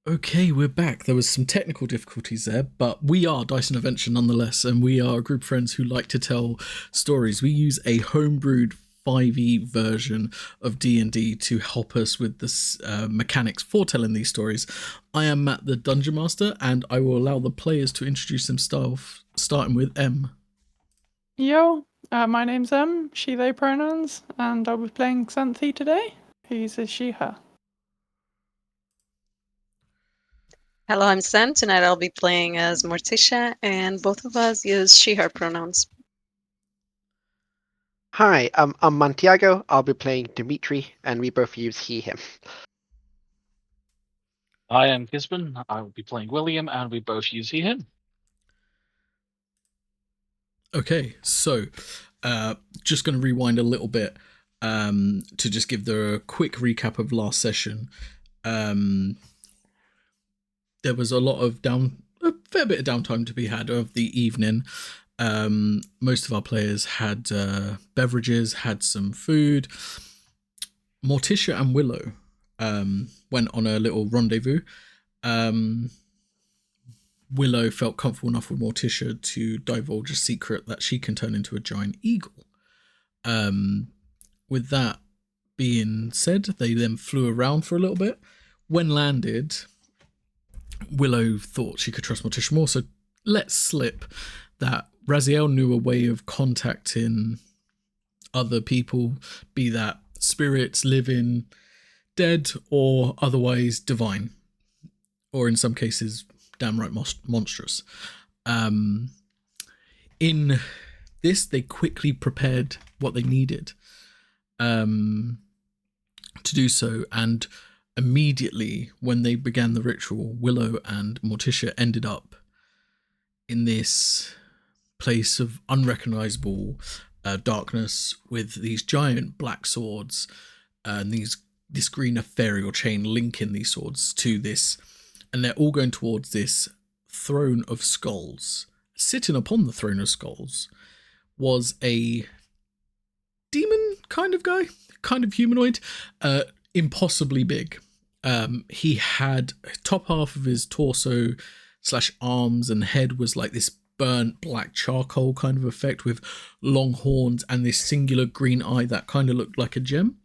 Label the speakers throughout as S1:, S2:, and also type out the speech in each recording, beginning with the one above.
S1: Okay, we're back. There was some technical difficulties there, but we are Dyson Adventure nonetheless, and we are a group of friends who like to tell stories. We use a homebrewed 5e version of D&D to help us with the mechanics for telling these stories. I am Matt, the Dungeon Master, and I will allow the players to introduce themselves, starting with M.
S2: Yo, my name's she, they pronouns, and I'll be playing Xanthi today. He's a she, her.
S3: Hello, I'm Sam. Tonight I'll be playing as Morticia, and both of us use she, her pronouns.
S4: Hi, I'm Mantiago. I'll be playing Dimitri, and we both use he, him.
S5: I am Gisborne. I will be playing William, and we both use he, him.
S1: Okay, so just going to rewind a little bit to just give the quick recap of last session. There was a fair bit of downtime to be had of the evening. Most of our players had beverages, had some food. Morticia and Willow went on a little rendezvous. Willow felt comfortable enough with Morticia to divulge a secret that she can turn into a giant eagle. With that being said, they then flew around for a little bit. When landed, Willow thought she could trust Morticia more, so let slip that Raziel knew a way of contacting other people, be that spirits, living, dead, or otherwise divine, or in some cases downright monstrous. In this, they quickly prepared what they needed to do so, and immediately when they began the ritual, Willow and Morticia ended up in this place of unrecognizable darkness with these giant black swords and this green ethereal chain linking these swords to this, and they're all going towards this throne of skulls. Sitting upon the throne of skulls was a demon kind of guy, kind of humanoid, impossibly big. He had top half of his torso / arms and head was like this burnt black charcoal kind of effect with long horns and this singular green eye that kind of looked like a gem.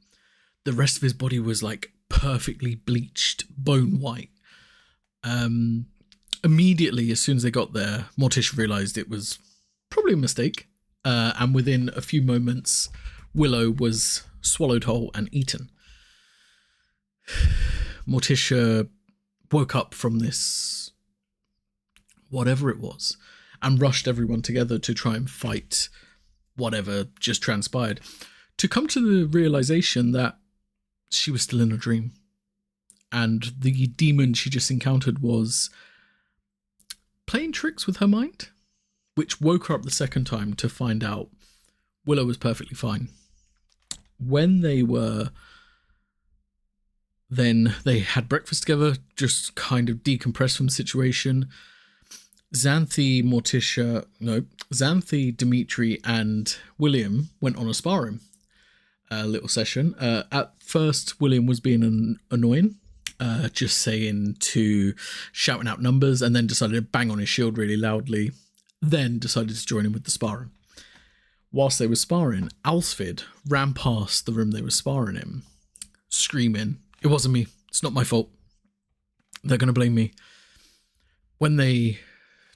S1: The rest of his body was like perfectly bleached, bone white. Immediately, as soon as they got there, Morticia realized it was probably a mistake. And within a few moments, Willow was swallowed whole and eaten. Morticia woke up from this, whatever it was, and rushed everyone together to try and fight whatever just transpired, to come to the realization that she was still in a dream. And the demon she just encountered was playing tricks with her mind, which woke her up the second time to find out Willow was perfectly fine. When they had breakfast together, just kind of decompressed from the situation. Xanthi, Dimitri, and William went on a sparring little session. At first, William was being annoying, just shouting out numbers, and then decided to bang on his shield really loudly, then decided to join in with the sparring. Whilst they were sparring, Alsfid ran past the room they were sparring in, screaming, "It wasn't me. It's not my fault. They're going to blame me." When they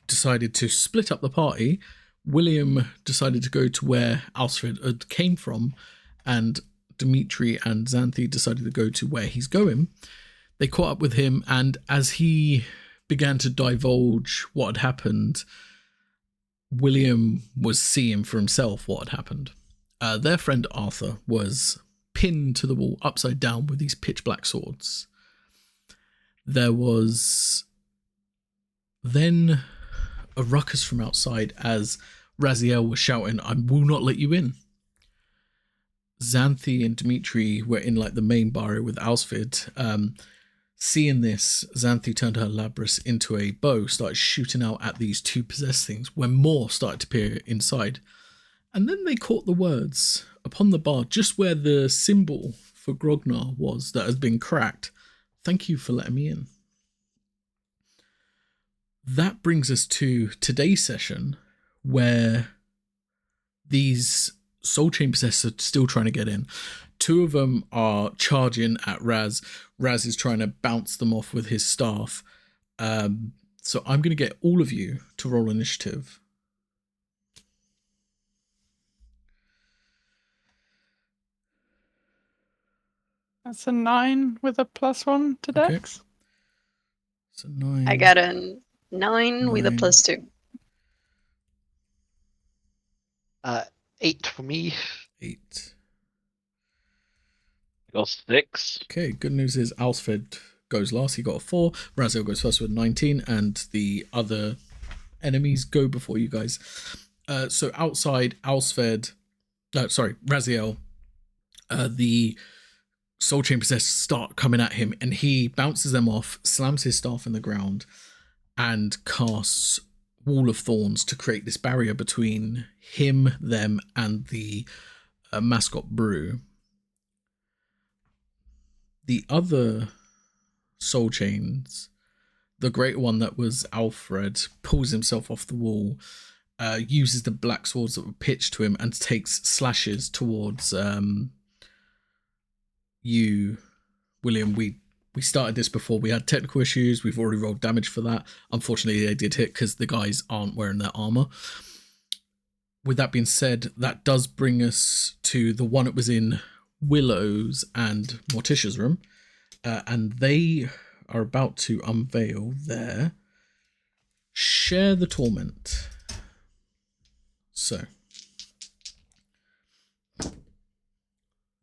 S1: decided to split up the party, William decided to go to where Alsfid came from, and Dimitri and Xanthi decided to go to where he's going. They caught up with him, and as he began to divulge what had happened, William was seeing for himself what had happened. Their friend Arthur was pinned to the wall upside down with these pitch black swords. There was then a ruckus from outside as Raziel was shouting, "I will not let you in." Xanthi and Dimitri were in like the main bar with Alsfid. Seeing this, Xanthi turned her Labrys into a bow, started shooting out at these two possessed things when more started to appear inside. And then they caught the words upon the bar, just where the symbol for Grognar was that has been cracked. "Thank you for letting me in." that brings us to today's session, where these Soul Chain Possessors are still trying to get in. 2 of them are charging at Raz. Raz is trying to bounce them off with his staff. So I'm going to get all of you to roll initiative.
S2: That's a 9 with a +1 to
S1: Okay.
S2: Dex.
S1: So 9.
S3: I got a 9 with a
S1: 9.
S3: +2.
S4: 8 for me.
S1: 8.
S5: I got 6.
S1: Okay, good news is Alsfed goes last. He got a 4. Raziel goes first with 19, and the other enemies go before you guys. So outside Raziel, the Soul Chain Possessors start coming at him, and he bounces them off, slams his staff in the ground, and casts Wall of Thorns to create this barrier between him, them, and the mascot Brew. The other Soul Chains, the great one that was Alfred, pulls himself off the wall, uses the black swords that were pitched to him, and takes slashes towards you, William. We started this before we had technical issues. We've already rolled damage for that. Unfortunately, they did hit because the guys aren't wearing their armor. With that being said, that does bring us to the one that was in Willow's and Morticia's room, and they are about to unveil their Share the Torment. So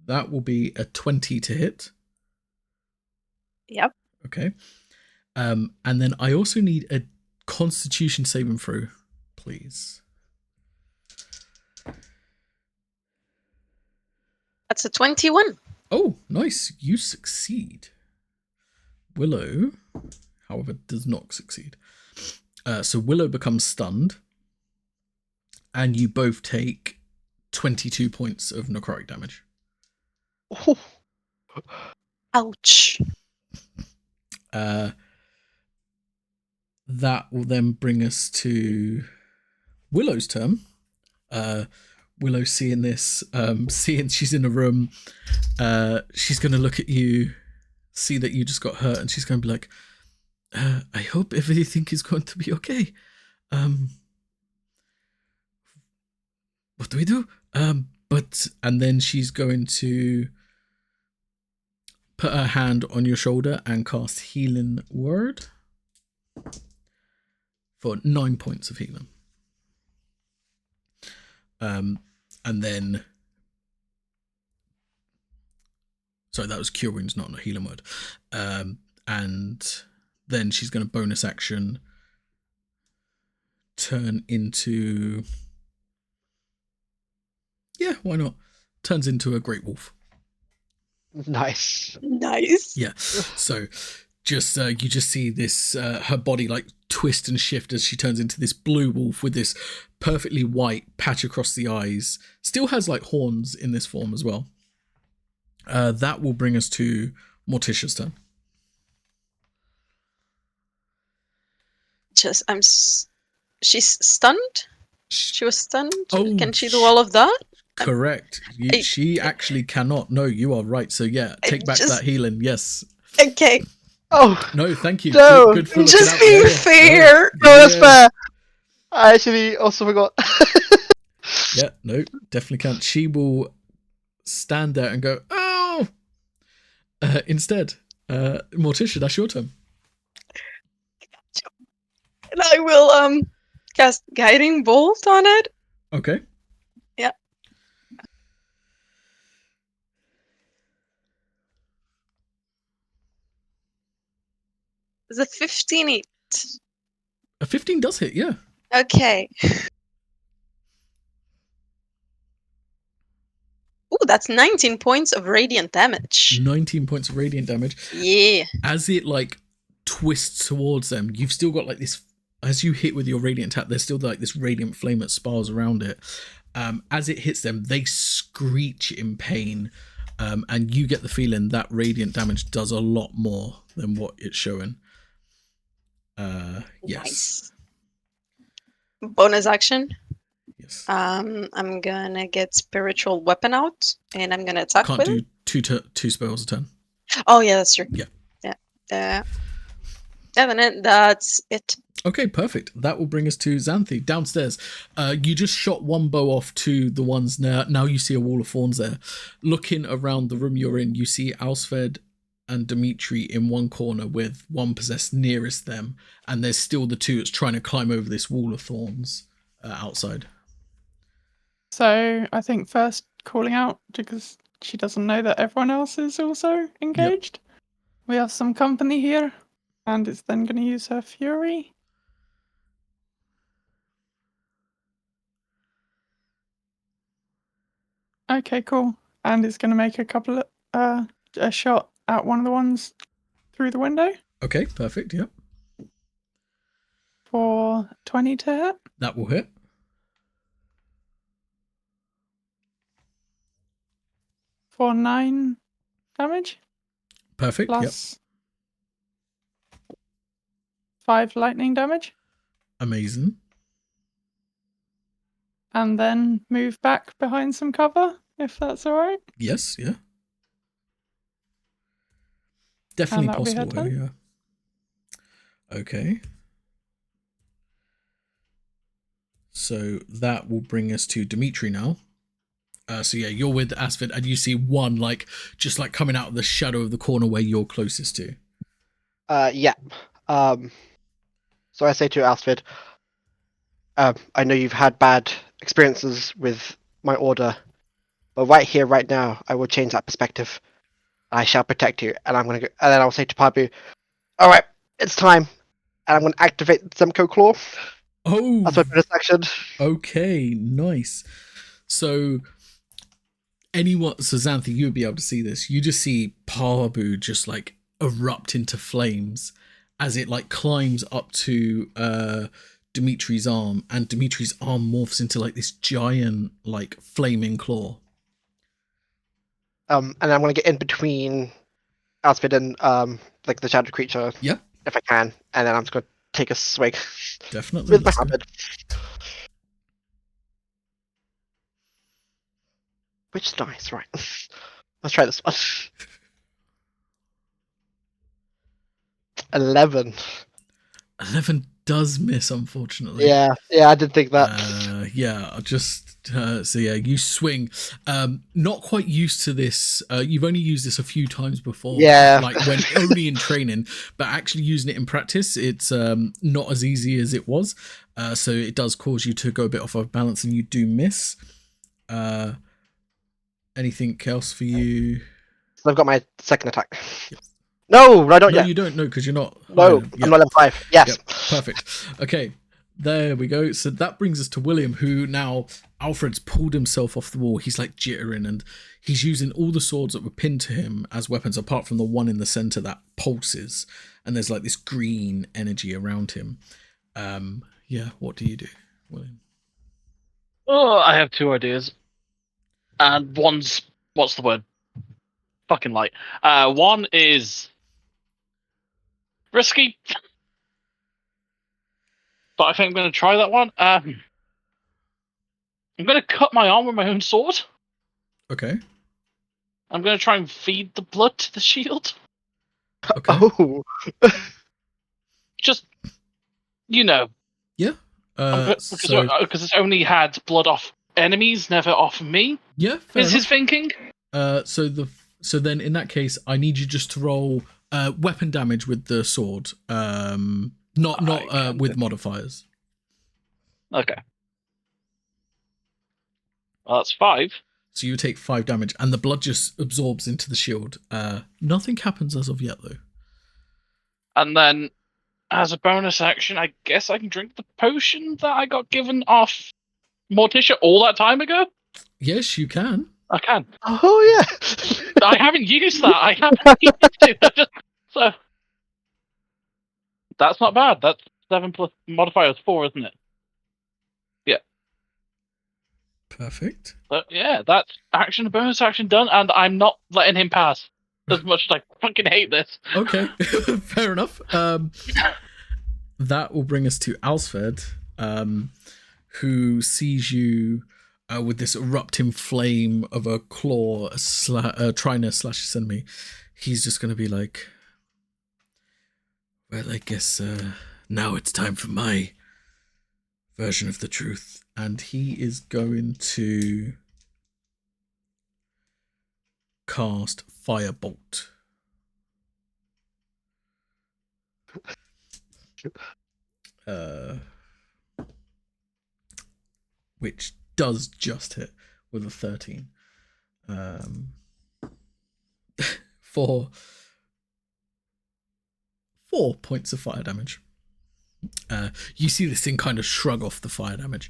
S1: that will be a 20 to hit.
S3: Yep.
S1: Okay. And then I also need a Constitution saving throw, please.
S3: That's a 21.
S1: Oh, nice. You succeed. Willow, however, does not succeed. So Willow becomes stunned, and you both take 22 points of necrotic damage.
S4: Oh,
S3: Ouch.
S1: That will then bring us to Willow's turn. Willow, seeing this, seeing she's in a room, she's going to look at you, see that you just got hurt, and she's going to be like, I hope everything is going to be okay. What do we do? And then she's going to put her hand on your shoulder and cast Healing Word for 9 points of healing. And then, sorry, that was Cure Wounds, not a Healing Word. And then she's going to bonus action turn into, yeah, why not? Turns into a Great Wolf.
S4: nice.
S3: Nice.
S1: Yeah. So just you just see this her body like twist and shift as she turns into this blue wolf with this perfectly white patch across the eyes. Still has like horns in this form as well. That will bring us to Morticia's turn.
S3: She's stunned. She was stunned.
S1: Oh,
S3: Can she do all of that?
S1: Correct. She actually cannot. No, you are right. So yeah, take back that healing. Yes.
S3: Okay.
S4: Oh,
S1: No, thank you.
S4: No,
S1: Good for looking
S3: Just
S1: out.
S3: being
S1: Yeah,
S3: fair.
S4: no, that's
S1: Yeah.
S4: fair. I actually also forgot.
S1: Yeah, no, definitely can't. She will stand there and go, oh! Instead, Morticia, that's your turn.
S3: And I will cast Guiding Bolt on it.
S1: Okay.
S3: Yeah. It's a 15 hit.
S1: A 15 does hit, yeah.
S3: Okay. Ooh, that's 19 points of radiant damage.
S1: 19 points of radiant damage.
S3: Yeah.
S1: As it like twists towards them, you've still got like this, as you hit with your radiant attack, there's still like this radiant flame that spirals around it. As it hits them, they screech in pain. And you get the feeling that radiant damage does a lot more than what it's showing. Yes.
S3: Nice. Bonus action.
S1: Yes.
S3: I'm gonna get spiritual weapon out, and I'm gonna attack
S1: Can't
S3: with
S1: do
S3: it.
S1: two spells a turn.
S3: Oh yeah, that's true.
S1: Yeah.
S3: Yeah. That's it.
S1: Okay, perfect. That will bring us to Xanthi downstairs. You just shot one bow off to the ones now. Now you see a wall of thorns there. Looking around the room you're in, you see Alsfred and Dimitri in one corner with one possessed nearest them, and there's still the two that's trying to climb over this wall of thorns outside.
S2: So I think first calling out because she doesn't know that everyone else is also engaged. We have some company here, and it's then going to use her fury. Okay, cool. And it's going to make a couple of a shot at one of the ones through the window
S1: Okay, perfect. Yep,
S2: for 20 to hit.
S1: that will hit.
S2: For 9 damage.
S1: Perfect.
S2: Plus 5 lightning damage.
S1: Amazing.
S2: And then move back behind some cover, if that's alright.
S1: Yes. Yeah. Definitely
S2: that'll be her
S1: possible.
S2: turn.
S1: Yeah. Okay. So that will bring us to Dimitri now. So yeah, you're with Asfid, and you see one just coming out of the shadow of the corner where you're closest to.
S4: Yeah. So I say to Alfred, I know you've had bad experiences with my order, but right here, right now, I will change that perspective. I shall protect you, and I'm gonna go. And then I'll say to Pabu, "All right, it's time," and I'm gonna activate the Zemco Claw.
S1: Oh,
S4: That's my bonus action.
S1: okay, nice. So Xanthi, you would be able to see this. You just see Pabu just erupt into flames as it climbs up to Dimitri's arm, and Dimitri's arm morphs into this giant flaming claw.
S4: And I'm gonna get in between Alfred and the shadow creature.
S1: Yeah,
S4: If I can, and then I'm just gonna take a swig.
S1: definitely.
S4: With my
S1: Let's go.
S4: habit. Which dice, right? Let's try this one. 11.
S1: 11 does miss, unfortunately.
S4: Yeah, I did think that.
S1: Yeah, so yeah, you swing. Not quite used to this. You've only used this a few times before.
S4: Yeah.
S1: When only in training, but actually using it in practice, it's not as easy as it was. So it does cause you to go a bit off of balance, and you do miss. Anything else for you?
S4: So I've got my second attack.
S1: Yes.
S4: No, I don't
S1: No,
S4: yet.
S1: you don't know because you're not.
S4: No,
S1: higher.
S4: I'm not level 5. Yes.
S1: Yep, perfect. Okay, there we go. So that brings us to William, who now Alfred's pulled himself off the wall. He's jittering, and he's using all the swords that were pinned to him as weapons, apart from the one in the center that pulses. And there's this green energy around him. Yeah, what do you do, William?
S5: Oh, I have two ideas. And one's, what's the word? Fucking light. One is risky. But I think I'm going to try that one. I'm going to cut my arm with my own sword.
S1: Okay.
S5: I'm going to try and feed the blood to the shield.
S1: Okay.
S4: Oh.
S5: Just, yeah.
S1: Because
S5: Because it's only had blood off enemies, never off me.
S1: Yeah, fair
S5: Is
S1: enough.
S5: his thinking?
S1: So then in that case, I need you just to roll weapon damage with the sword. Not with modifiers.
S5: Okay. Well, that's 5.
S1: So you take 5 damage, and the blood just absorbs into the shield. Nothing happens as of yet, though.
S5: And then, as a bonus action, I guess I can drink the potion that I got given off Morticia all that time ago?
S1: Yes, you can.
S5: I can.
S4: Oh, yeah.
S5: I haven't used that. I haven't used it. So, that's not bad. That's 7 plus modifier is 4, isn't it? Yeah.
S1: Perfect.
S5: But yeah, that's action, bonus action done, and I'm not letting him pass. As much as I fucking hate this.
S1: Okay, fair enough. that will bring us to Alsford, who sees you with this erupting flame of a claw trying to slash his enemy. He's just going to be like, well, I guess now it's time for my version of the truth. And he is going to cast Firebolt. Which does just hit with a 13. For 4 points of fire damage. You see this thing kind of shrug off the fire damage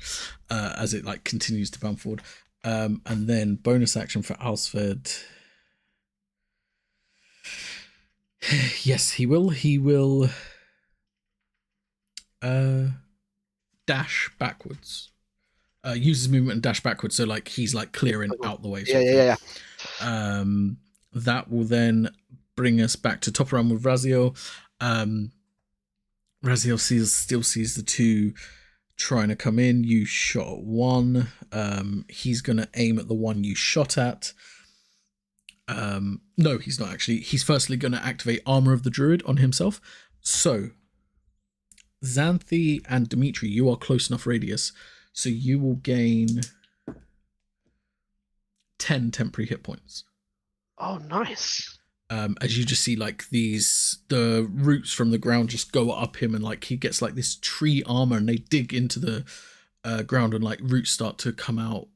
S1: as it like continues to bound forward. And then bonus action for Alsford. Yes, he will. He will dash backwards. Uses movement and dash backwards, so like he's like clearing out the way.
S4: Yeah.
S1: That will then bring us back to top round with Raziel. Raziel still sees the two trying to come in. You shot at one. He's gonna aim at the one you shot at. No, he's not actually. He's firstly gonna activate Armor of the Druid on himself. So Xanthi and Dimitri, you are close enough radius, so you will gain 10 temporary hit points.
S4: Oh, nice.
S1: As you just see like the roots from the ground just go up him, and like he gets like this tree armor, and they dig into the ground, and like roots start to come out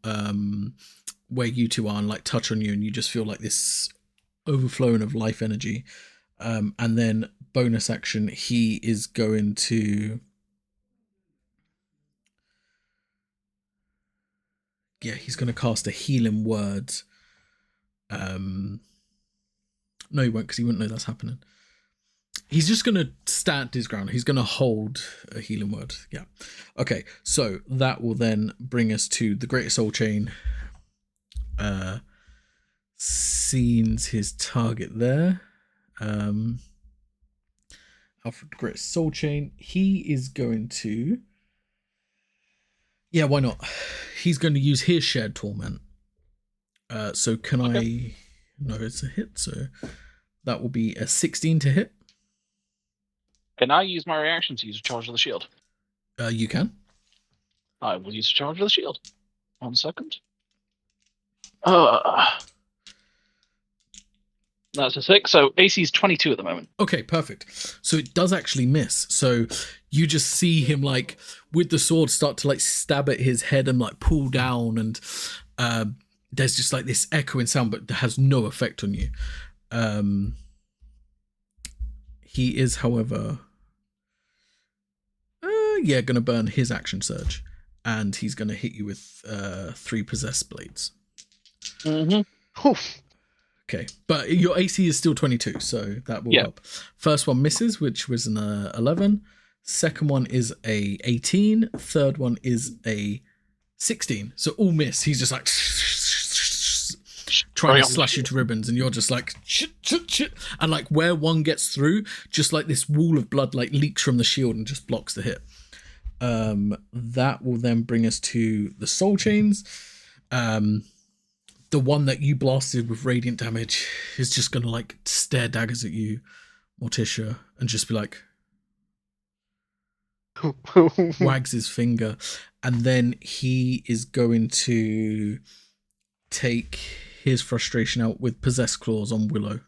S1: where you two are and like touch on you, and you just feel like this overflowing of life energy. And then bonus action, he is going to he's going to cast a healing word. No, he won't, because he wouldn't know that's happening. He's just going to stand his ground. He's going to hold a healing word. Yeah. Okay, so that will then bring us to the Greater Soul Chain. Scenes his target there. Alfred, Greater Soul Chain. He is going to... Yeah, why not? He's going to use his Shared Torment. So can I... No, it's a hit, so that will be a 16 to hit.
S5: Can I use my reaction to use a charge of the shield?
S1: You can.
S5: I will use a charge of the shield. 1 second. That's a 6, so AC is 22 at the moment.
S1: Okay, perfect. So it does actually miss. So you just see him like with the sword start to like stab at his head and like pull down, and there's just like this echoing sound, but that has no effect on you. He is, however, going to burn his action surge, and he's going to hit you with 3 possessed blades.
S5: Mm-hmm.
S4: Oof.
S1: Okay, but your AC is still 22, so that will help. First one misses, which was an 11. Second one is a 18. Third one is a 16. So all miss. He's just like trying to slash you to ribbons, and you're just like shit. And like where one gets through, just like this wall of blood like leaks from the shield and just blocks the hit. That will then bring us to the soul chains. The one that you blasted with radiant damage is just gonna like stare daggers at you, Morticia, and just be like wags his finger, and then he is going to take his frustration out with possessed claws on Willow.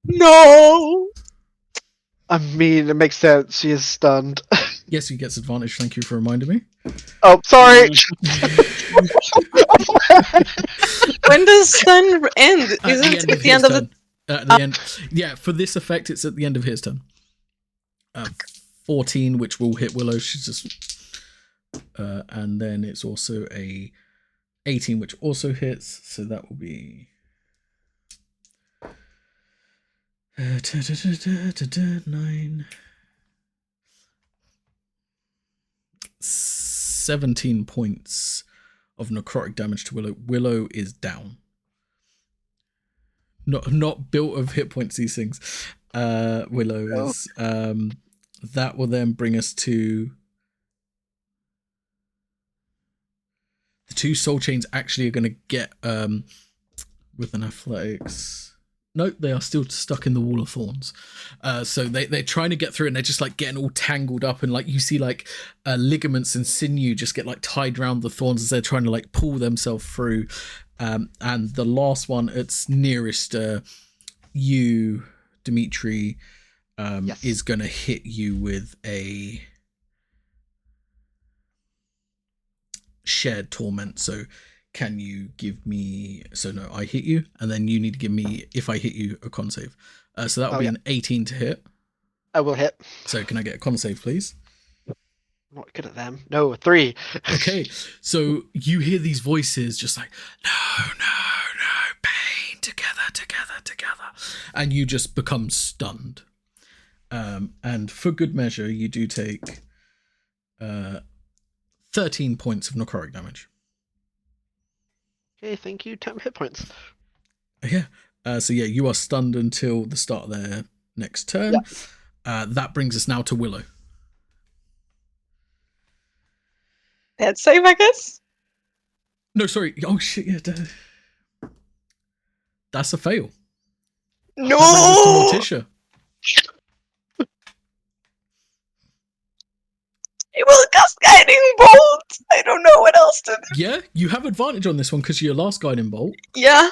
S4: No! I mean, it makes sense. She is stunned.
S1: Yes, he gets advantage. Thank you for reminding me.
S4: Oh, sorry.
S3: When does stun end? Isn't it at the end of the...
S1: At the end. Yeah, for this effect, it's at the end of his turn. 14, which will hit Willow. She's just... and then it's also a 18, which also hits. So that will be... 9... 17 points of necrotic damage to Willow. Willow is down. Not built of hit points, these things. Willow is that will then bring us to the 2 soul chains actually are going to get with an athletics. No, they are still stuck in the wall of thorns. So they're trying to get through, and they're just like getting all tangled up, and like you see like ligaments and sinew just get like tied around the thorns as they're trying to like pull themselves through. And the last one, it's nearest you, Dimitri,
S4: Yes.
S1: is going to hit you with a shared torment. So can you give me, so no, I hit you, and then you need to give me, if I hit you, a con save. So that'll be an 18 to hit.
S4: I will hit.
S1: So can I get a con save, please?
S4: I'm not good at them. No, 3.
S1: Okay, so you hear these voices just like, no, pain, together. And you just become stunned. And for good measure, you do take 13 points of necrotic damage.
S4: Okay, thank you. 10 hit points.
S1: Yeah. So yeah, you are stunned until the start of their next turn. Yeah. That brings us now to Willow.
S3: Dead save, I guess?
S1: No, sorry. Oh, shit, yeah. That's a fail.
S3: No!
S1: That brings us to Morticia.
S3: It will cast Guiding Bolt! I don't know what else to do.
S1: Yeah, you have advantage on this one because of your last Guiding Bolt.
S3: Yeah.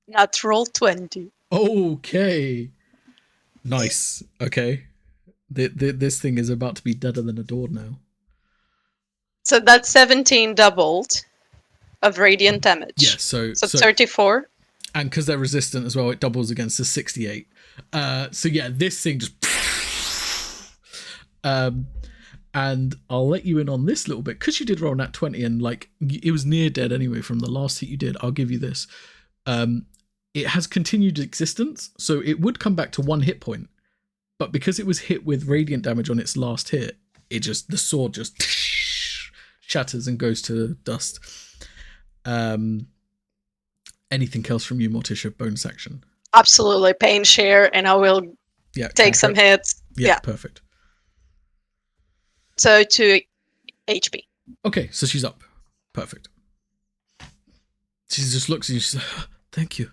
S3: Natural 20.
S1: Okay. Nice. Okay. This thing is about to be deader than a door now.
S3: So that's 17 doubled of radiant damage.
S1: Yeah, so
S3: 34.
S1: And because they're resistant as well, it doubles against the 68. So yeah, this thing just and I'll let you in on this little bit because you did roll nat 20 and like it was near dead anyway from the last hit you did. I'll give you this. It has continued existence, so it would come back to 1 hit point, but because it was hit with radiant damage on its last hit, the sword just shatters and goes to dust. Anything else from you, Morticia? Bonus action.
S3: Absolutely, pain share, and I will take some hits.
S1: Yeah, perfect.
S3: So 2 HP.
S1: Okay, so she's up. Perfect. She just looks at you. She's like, "Thank you."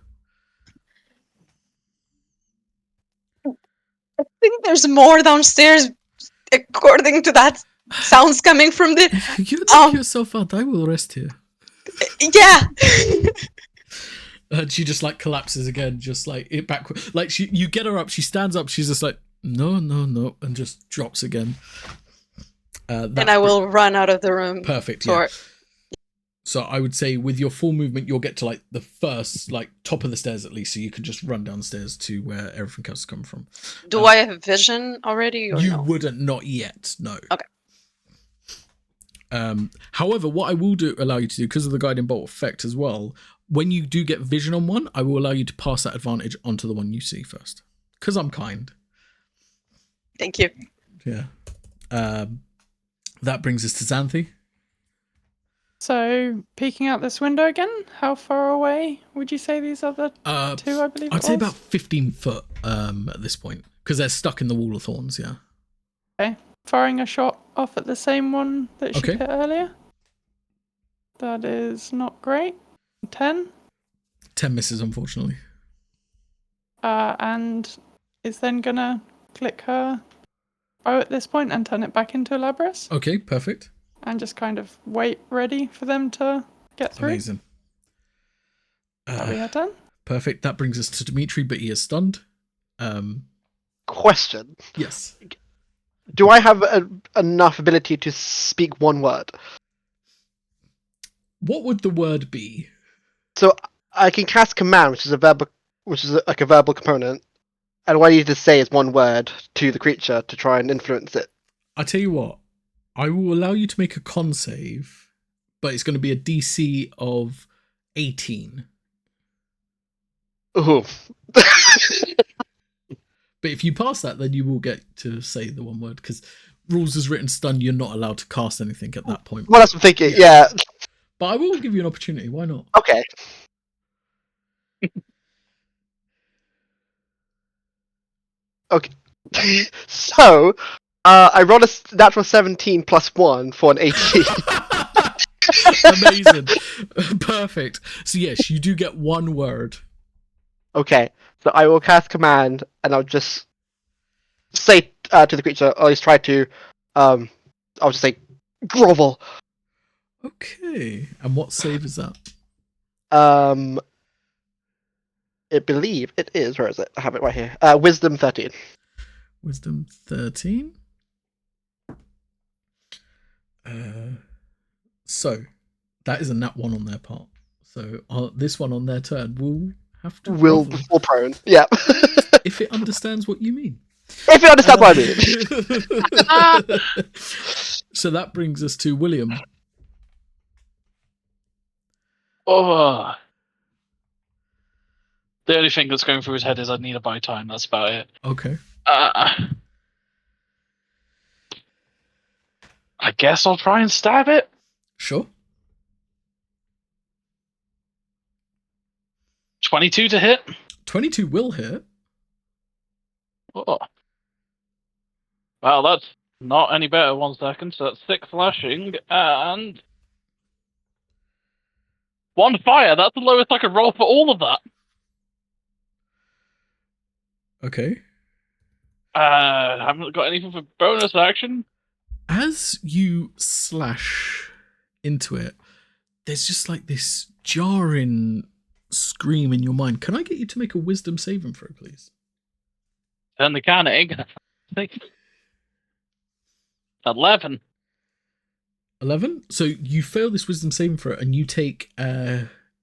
S3: I think there's more downstairs, according to that sounds coming from the.
S1: You take yourself out. I will rest here.
S3: Yeah.
S1: And she just like collapses again, just like it backward. Like you get her up, she stands up, she's just like no, and just drops again.
S3: And I will run out of the room.
S1: Perfect. Yeah. So I would say with your full movement, you'll get to like the first, like top of the stairs at least, so you could just run downstairs to where everything else has come from.
S3: Do I have vision already? Or
S1: you
S3: no?
S1: wouldn't, not yet. No.
S3: Okay.
S1: However, what I will allow you to do, because of the guiding bolt effect as well, when you do get vision on one, I will allow you to pass that advantage onto the one you see first. Because I'm kind.
S3: Thank you.
S1: Yeah. That brings us to Xanthi.
S2: So, peeking out this window again, how far away would you say these other 2, I believe
S1: I'd say about 15 foot at this point, because they're stuck in the wall of thorns, yeah.
S2: Okay. Firing a shot off at the same one that she hit earlier. That is not great. 10.
S1: 10 misses, unfortunately.
S2: And is then going to click her bow at this point and turn it back into a Labras.
S1: Okay, perfect.
S2: And just kind of wait ready for them to get through.
S1: Amazing.
S2: That'll be her turn.
S1: Perfect. That brings us to Dimitri, but he is stunned.
S4: Question.
S1: Yes.
S4: Do I have enough ability to speak one word?
S1: What would the word be?
S4: So I can cast command, which is like a verbal component, and what I need to say is one word to the creature to try and influence it.
S1: I tell you what, I will allow you to make a con save, but it's going to be a DC of 18.
S4: Ooh.
S1: But if you pass that, then you will get to say the one word, because rules as written stun, you're not allowed to cast anything at that point.
S4: Well, that's what I'm thinking, yeah.
S1: But I will give you an opportunity, why not?
S4: Okay. Okay. So, I rolled a natural 17 plus 1 for an 18.
S1: Amazing. Perfect. So yes, you do get one word.
S4: Okay, so I will cast command, and I'll just say to the creature, or at least try to, I'll just say, grovel.
S1: Okay. And what save is that?
S4: I believe it is. Where is it? I have it right here. Wisdom 13.
S1: Wisdom 13. So that is a nat 1 on their part. So this one on their turn will have to
S4: Will
S1: grovel
S4: fall prone. Yeah.
S1: if it understands what you mean.
S4: If you understand what I mean.
S1: So that brings us to William.
S5: Oh. The only thing that's going through his head is I need to buy time. That's about it.
S1: Okay.
S5: I guess I'll try and stab it.
S1: Sure.
S5: 22 to hit.
S1: 22 will hit.
S5: Oh. Well, that's not any better. 1 second. So that's 6 slashing and 1 fire. That's the lowest I could roll for all of that.
S1: Okay.
S5: Haven't got anything for bonus action.
S1: As you slash into it, there's just like this jarring scream in your mind. Can I get you to make a wisdom saving throw, please?
S5: And the canning. 11.
S1: 11. So you fail this wisdom saving throw and you take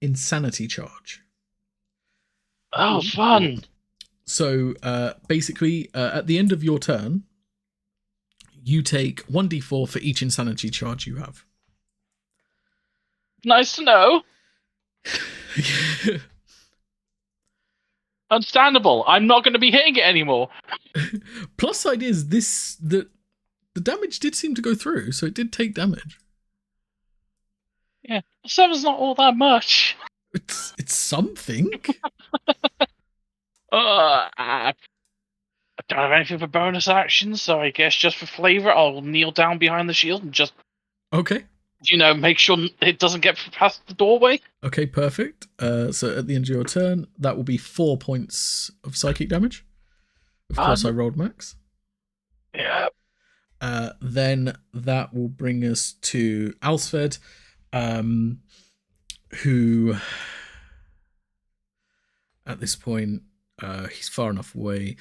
S1: insanity charge.
S5: Oh, fun.
S1: So basically, at the end of your turn, you take 1d4 for each insanity charge you have.
S5: Nice to know. Understandable. I'm not going to be hitting it anymore.
S1: Plus side is the damage did seem to go through, so it did take damage.
S5: Yeah, 7's not all that much.
S1: It's something.
S5: I don't have anything for bonus actions, so I guess just for flavor, I'll kneel down behind the shield and just,
S1: Okay.
S5: make sure it doesn't get past the doorway.
S1: Okay, perfect. So at the end of your turn, that will be 4 points of psychic damage. Of course, I rolled max.
S5: Yeah.
S1: Then that will bring us to Alsfed, who at this point, he's far enough away.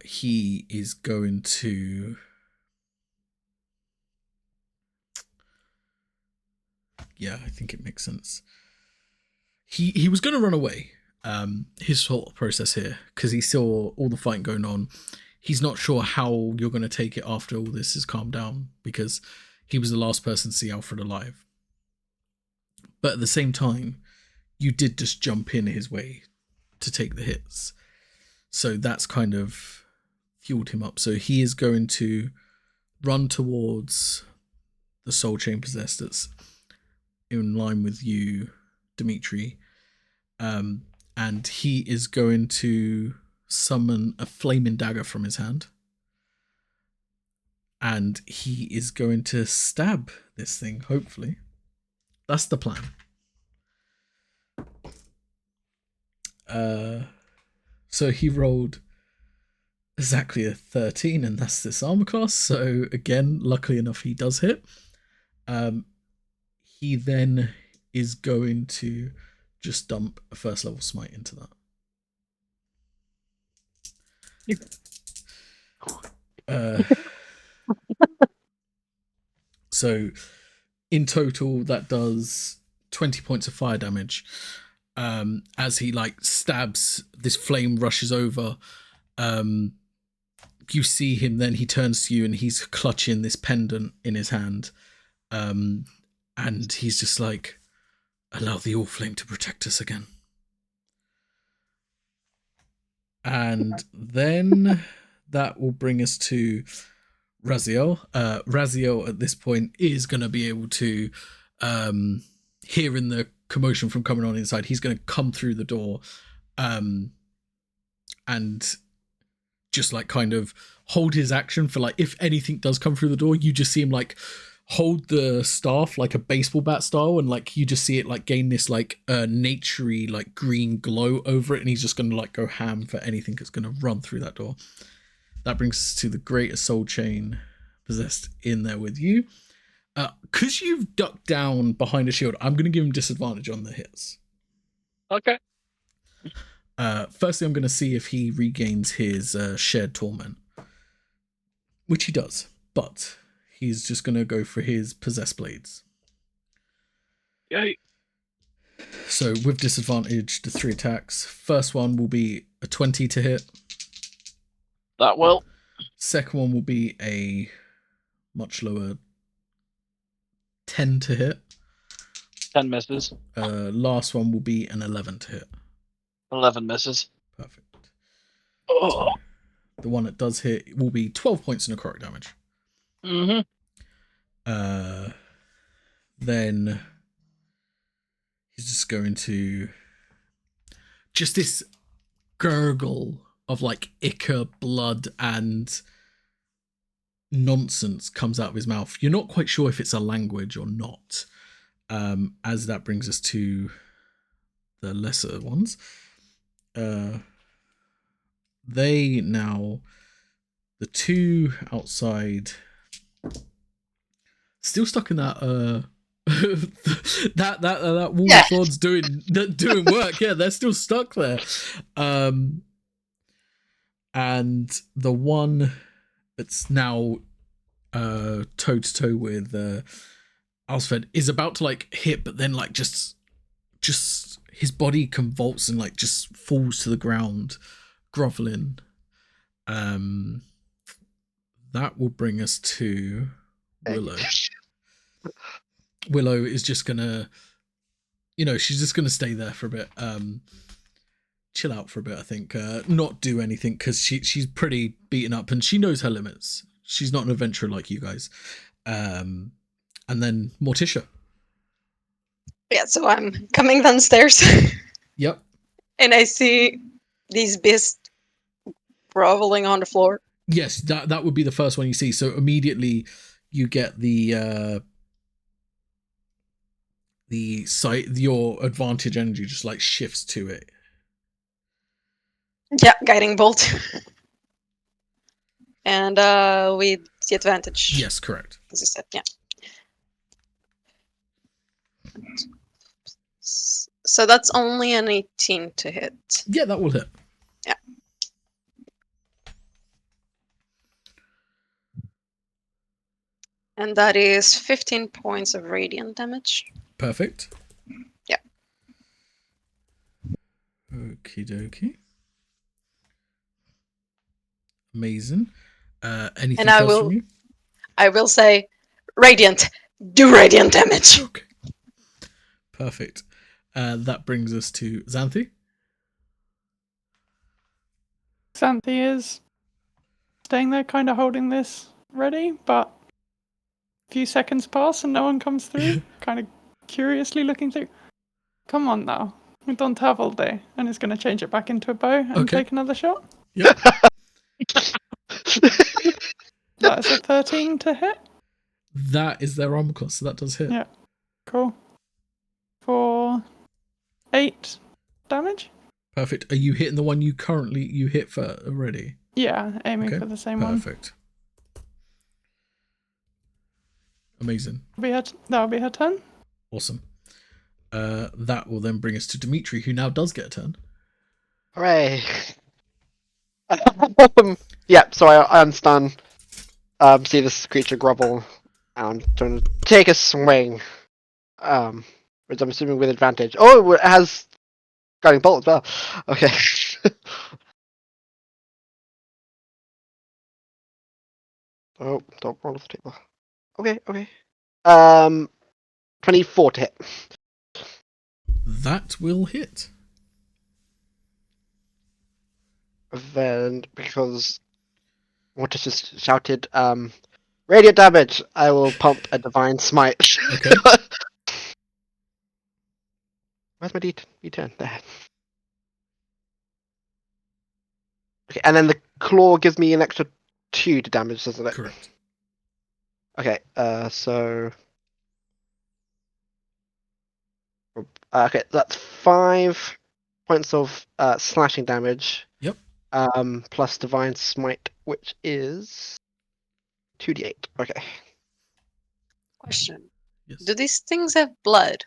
S1: He is going to... Yeah, I think it makes sense. He was going to run away. His thought process here, because he saw all the fighting going on. He's not sure how you're going to take it after all this has calmed down, because he was the last person to see Alfred alive. But at the same time, you did just jump in his way to take the hits. So that's kind of fueled him up. So he is going to run towards the soul chain possessed that's in line with you, Dimitri. And he is going to summon a flaming dagger from his hand. And he is going to stab this thing, hopefully. That's the plan. So he rolled exactly a 13, and that's this armor class. So again, luckily enough, he does hit. He then is going to just dump a first level smite into that. So in total, that does 20 points of fire damage. As he stabs, this flame rushes over. You see him, then he turns to you and he's clutching this pendant in his hand. And he's just like, allow the All-Flame to protect us again. And then that will bring us to Raziel. Raziel at this point is going to be able to hear in the commotion from coming on inside. He's going to come through the door, and just like kind of hold his action for like if anything does come through the door, you just see him like hold the staff like a baseball bat style, and like you just see it like gain this like naturey like green glow over it, and he's just gonna like go ham for anything that's gonna run through that door. That brings us to the Greater Soul Chain possessed in there with you. Because you've ducked down behind a shield, I'm gonna give him disadvantage on the hits.
S5: Okay.
S1: Firstly, I'm gonna see if he regains his shared torment, which he does, but he's just going to go for his possessed blades.
S5: Yay.
S1: So with disadvantage, the 3 attacks. First one will be a 20 to hit.
S5: That will.
S1: Second one will be a much lower 10 to hit.
S5: 10 misses.
S1: Last one will be an 11 to hit.
S5: 11 misses.
S1: Perfect.
S5: Oh.
S1: The one that does hit will be 12 points of necrotic damage.
S5: Mm-hmm.
S1: Then he's just going to just this gurgle of like ichor, blood, and nonsense comes out of his mouth. You're not quite sure if it's a language or not. As that brings us to the lesser ones. They now, the 2 outside, still stuck in that that wall of swords doing work. Yeah, they're still stuck there. And the one that's now toe to toe with Alsfed is about to like hit, but then like just his body convulses and like just falls to the ground, groveling. That will bring us to Willow. Willow is just gonna, she's just gonna stay there for a bit, chill out for a bit. I think, not do anything because she's pretty beaten up and she knows her limits. She's not an adventurer like you guys. And then Morticia.
S3: Yeah, so I'm coming downstairs.
S1: Yep.
S3: And I see these beasts groveling on the floor.
S1: Yes, that would be the first one you see. So immediately you get the sight, your advantage energy just like shifts to it.
S3: Yeah, guiding bolt. And with the advantage.
S1: Yes, correct.
S3: As you said, yeah. So that's only an 18 to hit.
S1: Yeah, that will hit.
S3: Yeah. And that is 15 points of radiant damage.
S1: Perfect.
S3: Yeah.
S1: Okie dokie. Amazing. Anything else from you?
S3: I will say, radiant. Do radiant damage.
S1: Okay. Perfect. That brings us to Xanthi.
S2: Xanthi is staying there, kind of holding this ready, but a few seconds pass and no one comes through, kind of curiously looking through. Come on now, we don't have all day, and it's going to change it back into a bow and take another shot.
S1: Yep.
S2: That's a 13 to hit.
S1: That is their armor class, so that does hit.
S2: Yeah. Cool. For 8 damage.
S1: Perfect. Are you hitting the one you hit for already?
S2: Yeah, aiming for the same one.
S1: Perfect. Amazing.
S2: That'll be her turn.
S1: Awesome. That will then bring us to Dimitri, who now does get a turn.
S4: Hooray! Yeah, so I understand. See this creature grovel and trying to take a swing. Which I'm assuming with advantage. Oh, it has guiding bolt as well. Okay. Oh, don't roll off the table. Okay. 24 to hit.
S1: That will hit.
S4: Then, because Mortis just shouted, radiant damage, I will pump a divine smite.
S1: Okay.
S4: Where's my D10? There. Okay, and then the claw gives me an extra 2 to damage, doesn't it?
S1: Correct.
S4: Okay, so... okay, that's 5 points of slashing damage.
S1: Yep.
S4: Plus Divine Smite, which is 2d8. Okay.
S3: Question.
S1: Yes.
S3: Do these things have blood?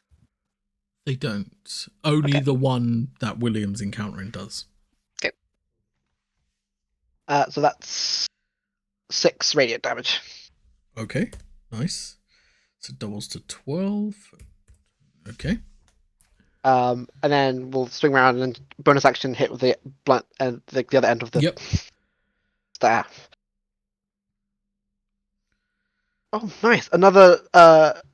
S1: They don't. Only
S4: Okay.
S1: the one that William's encountering does.
S4: So that's 6 radiant damage.
S1: Okay, nice. So doubles to 12. Okay.
S4: And then we'll swing around and bonus action hit with the blunt and the other end of the
S1: Yep.
S4: staff. Oh, nice. Another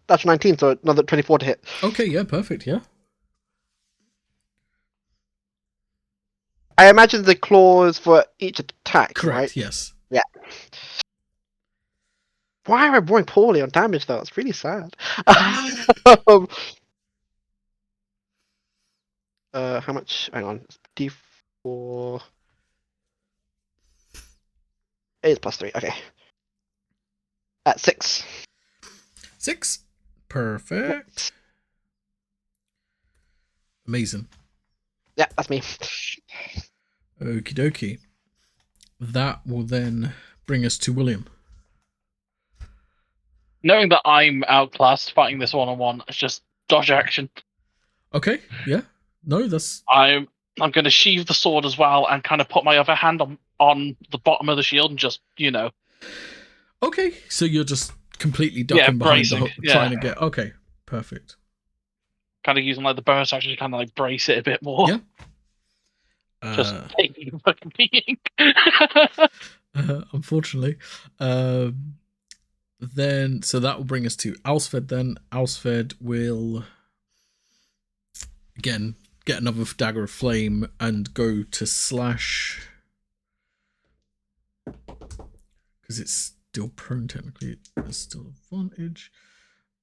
S4: that's 19, so another 24 to hit.
S1: Okay, yeah, perfect, yeah.
S4: I imagine the claws for each attack,
S1: Correct,
S4: right?
S1: yes.
S4: Yeah. Why am I rolling poorly on damage though? It's really sad. How much? Hang on. D4. It is plus 3. Okay. At 6.
S1: 6. Perfect. Amazing.
S4: Yeah, that's me.
S1: Okie dokie. That will then bring us to William.
S5: Knowing that I'm outclassed fighting this one-on-one, it's just dodge action.
S1: Okay, yeah. No, that's...
S5: I'm going to sheathe the sword as well and kind of put my other hand on the bottom of the shield and just,
S1: Okay, so you're just completely ducking behind
S5: bracing,
S1: the hook,
S5: yeah.
S1: trying to get... Okay, perfect.
S5: kind of using like the bonus action to kind of like brace it a bit more.
S1: Yeah.
S5: Just taking the fucking beating.
S1: Unfortunately. Then, so that will bring us to Alsfed then. Alsfed will, again, get another dagger of flame and go to slash. Because it's still prone, technically. There's still advantage.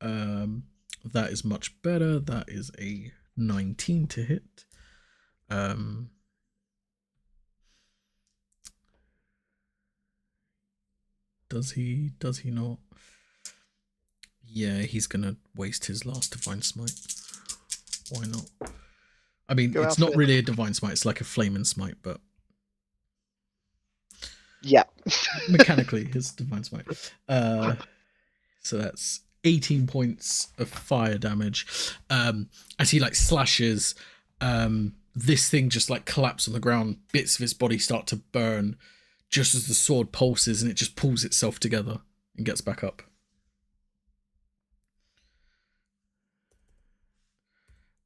S1: That is much better. That is a 19 to hit. Does he not? Yeah, he's gonna waste his last divine smite. Why not? I mean,
S4: Go
S1: it's not
S4: Alfred.
S1: really a divine smite, it's like a flaming smite, but
S4: Yeah.
S1: mechanically his divine smite. So that's 18 points of fire damage. As he like slashes, this thing just like collapses on the ground, bits of its body start to burn just as the sword pulses, and it just pulls itself together and gets back up.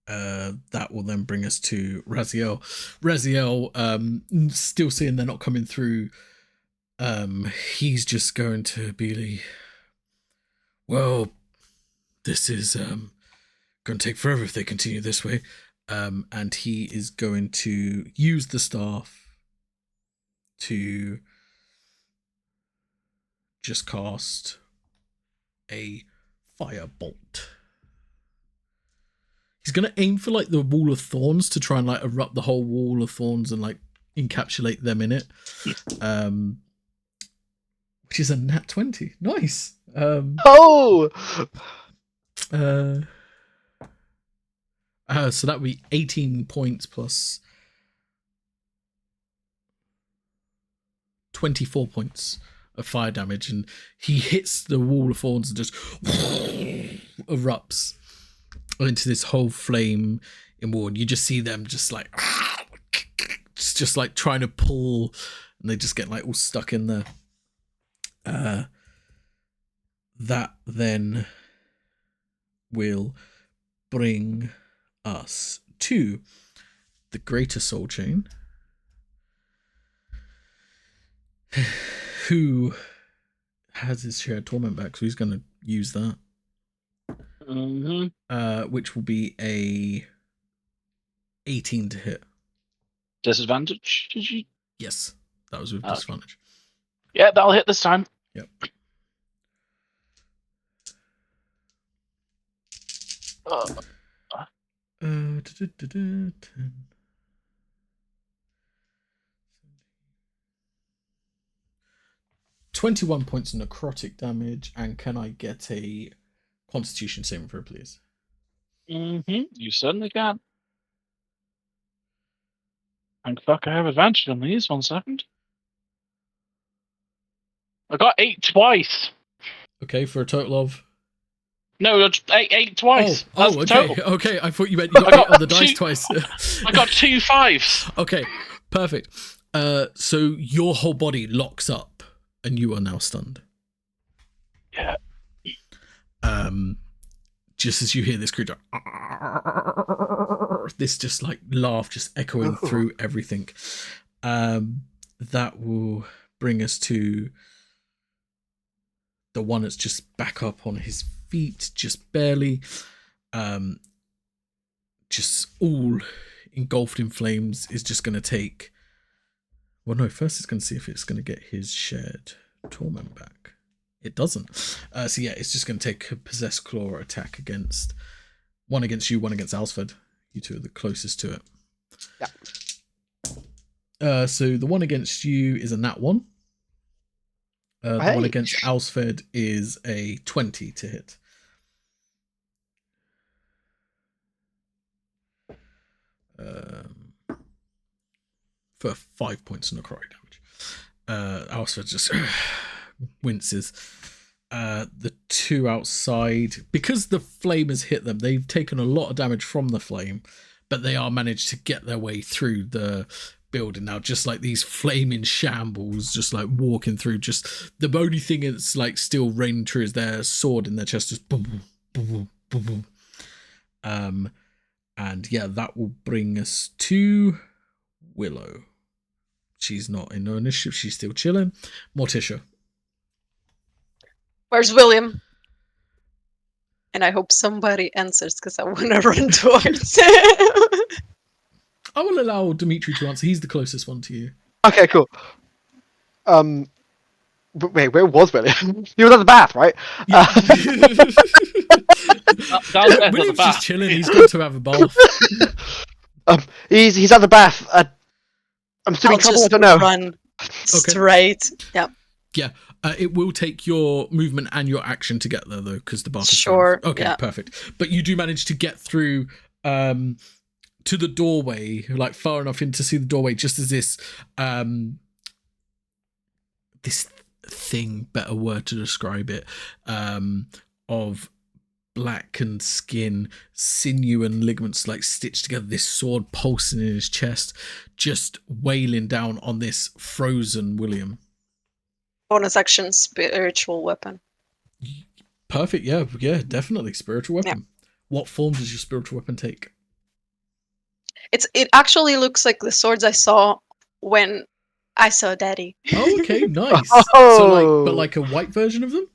S1: That will then bring us to Raziel. Raziel, still seeing they're not coming through, he's just going to be, well, this is going to take forever if they continue this way. And he is going to use the staff to just cast a firebolt. He's going to aim for like the wall of thorns to try and like erupt the whole wall of thorns and like encapsulate them in it. Which is a nat 20. Nice.
S4: Oh!
S1: So that would be 18 points plus 24 points of fire damage, and he hits the wall of thorns and just erupts into this whole flame in wall. And you just see them just like just like trying to pull, and they just get like all stuck in there. That then will bring us to the Greater Soul Chain, who has his shared torment back, so he's going to use that. Which will be a 18 to hit.
S5: Disadvantage, did you?
S1: Yes, that was with
S5: Okay.
S1: disadvantage.
S5: Yeah, that'll hit this time.
S1: Yep. 10. 21 points of necrotic damage, and can I get a Constitution saving throw, please?
S5: You certainly can. And fuck, I have advantage on these. 1 second. I got 8 twice.
S1: Okay, for a total of.
S5: No, that's 8 twice.
S1: Oh,
S5: That's
S1: okay,
S5: total.
S1: okay. I thought you meant you got 8 on the dice twice.
S5: I got 2 5s.
S1: Okay, perfect. So your whole body locks up, and you are now stunned.
S5: Yeah.
S1: Just as you hear this creature, this just like laugh just echoing through everything. That will bring us to the one that's just back up on his feet, just barely, just all engulfed in flames, is just going to take. Well, no, first it's going to see if it's going to get his shared torment back. It doesn't. So yeah, it's just going to take a possessed claw attack against you, one against Alsford. You two are the closest to it.
S4: Yeah.
S1: So the one against you is a nat 1. The one against Alsford is a 20 to hit. For 5 points of necrotic damage. Alsford just winces. The two outside, because the flame has hit them, they've taken a lot of damage from the flame, but they are managed to get their way through the building now, just like these flaming shambles, just like walking through. Just the only thing that's like still raining true is their sword in their chest, just boom, boom, boom, boom. And yeah, that will bring us to Willow. She's not in her initiative, she's still chilling. Morticia.
S3: Where's William? And I hope somebody answers because I want to run towards him.
S1: I will allow Dimitri to answer. He's the closest one to you.
S4: Okay, cool. Wait, where was William? He was at the bath, right?
S1: Yeah.
S5: Downstairs
S1: William's
S5: at the bath.
S1: just chilling. He's going to have a bath.
S4: He's at the bath. I'm assuming
S3: I'll
S4: couple. I
S3: just
S4: don't know.
S3: run straight. Yeah.
S1: Yeah. It will take your movement and your action to get there, though, because the bath is
S3: Sure.
S1: Okay,
S3: yeah.
S1: perfect. But you do manage to get through to the doorway, like far enough in to see the doorway, just as this this thing, better word to describe it, of blackened skin, sinew and ligaments like stitched together, this sword pulsing in his chest, just wailing down on this frozen William.
S3: Bonus action, spiritual weapon.
S1: Perfect, yeah, definitely. Spiritual weapon. Yeah. What form does your spiritual weapon take?
S3: It actually looks like the swords I saw when I saw Daddy.
S1: Oh, okay, nice.
S4: Oh.
S1: So like a white version of them?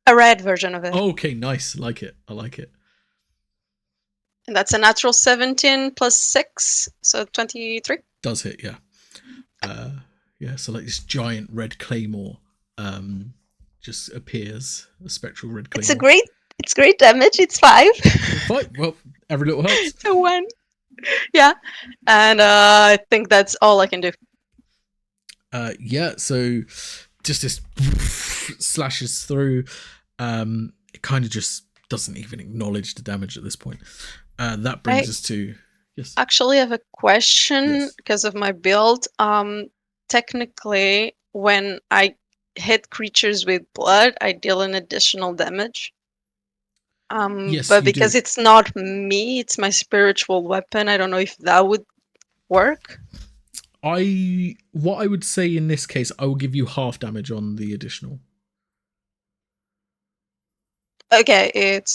S3: A red version of it.
S1: Oh, okay, nice. I like it.
S3: And that's a natural 17 plus 6, so 23.
S1: Does hit, yeah. Yeah, so like this giant red claymore just appears, a spectral red claymore.
S3: It's great damage. It's 5.
S1: Fine. Well, every little helps.
S3: To 1. Yeah. And I think that's all I can do.
S1: Yeah, so just this slashes through. It kind of just doesn't even acknowledge the damage at this point. That brings us to... Yes.
S3: Actually, I have a question because of my build. Technically, when I hit creatures with blood, I deal an additional damage.
S1: Yes,
S3: but
S1: you
S3: because
S1: do.
S3: it's not me, it's my spiritual weapon. I don't know if that would work.
S1: What I would say in this case, I will give you half damage on the additional.
S3: Okay, it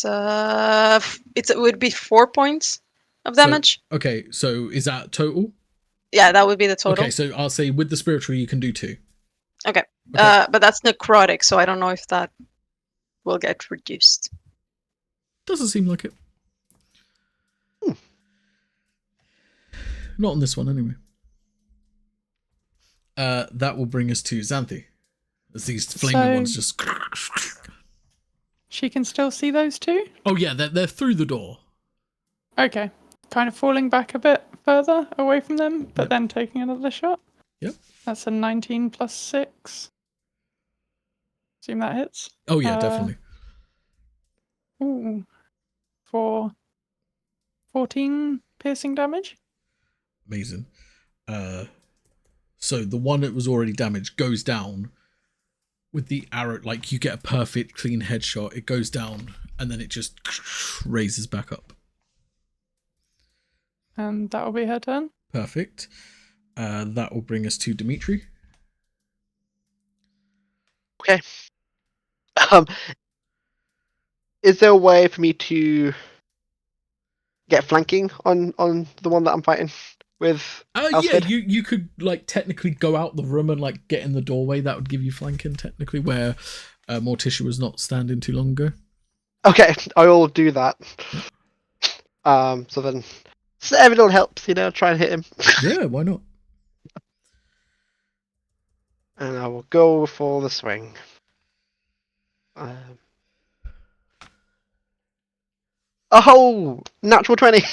S3: would be 4 points of damage.
S1: So is that total?
S3: Yeah, that would be the total.
S1: Okay, so I'll say with the spiritual you can do 2.
S3: Okay. But that's necrotic, so I don't know if that will get reduced.
S1: Doesn't seem like it. Not on this one, anyway. That will bring us to Xanthi. As these flaming ones just...
S2: She can still see those two?
S1: Oh yeah, they're through the door.
S2: Okay. Kind of falling back a bit further away from them, but
S1: Yep.
S2: then taking another shot.
S1: Yep.
S2: That's a 19 plus 6. Assume that hits.
S1: Oh yeah, definitely.
S2: Ooh. For 14 piercing damage.
S1: Amazing. So the one that was already damaged goes down with the arrow. Like you get a perfect clean headshot. It goes down and then it just raises back up.
S2: And that will be her turn.
S1: Perfect. That will bring us to Dimitri.
S4: Okay. Is there a way for me to get flanking on the one that I'm fighting with?
S1: Yeah,
S4: Alfred?
S1: you could like technically go out the room and like get in the doorway. That would give you flanking technically, where Morticia was not standing too long ago.
S4: Okay, I will do that. So then, every little helps, try and hit him.
S1: Yeah, why not?
S4: And I will go for the swing. Oh, natural 20.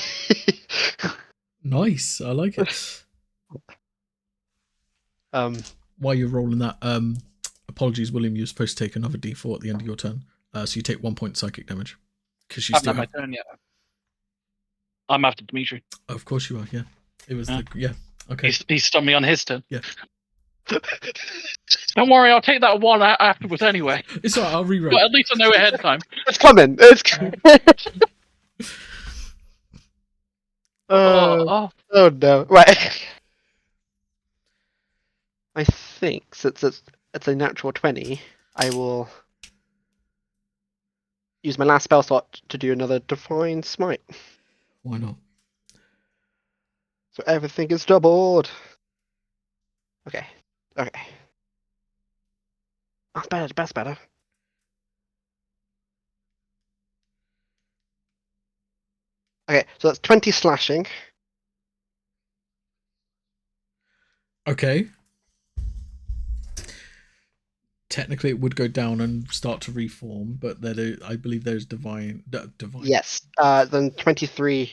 S1: Nice, I like it. While you're rolling that, apologies, William, you're supposed to take another D4 at the end of your turn. So you take 1 point psychic damage. Because you
S5: I haven't
S1: still
S5: had
S1: have...
S5: my turn yet. I'm after Dimitri.
S1: Of course you are, yeah. It was
S5: Yeah.
S1: Okay.
S5: He's stunned me on his turn.
S1: Yeah.
S5: Don't worry, I'll take that one afterwards anyway.
S1: It's alright, I'll rewrite.
S5: But at least I know ahead of time.
S4: It's coming. It's coming. Oh no! Right. I think since it's a natural 20, I will use my last spell slot to do another Divine Smite.
S1: Why not?
S4: So everything is doubled. Okay. That's better. That's better. Okay, so that's 20 slashing.
S1: Okay. Technically, it would go down and start to reform, but I believe there's divine.
S4: Yes. Then 23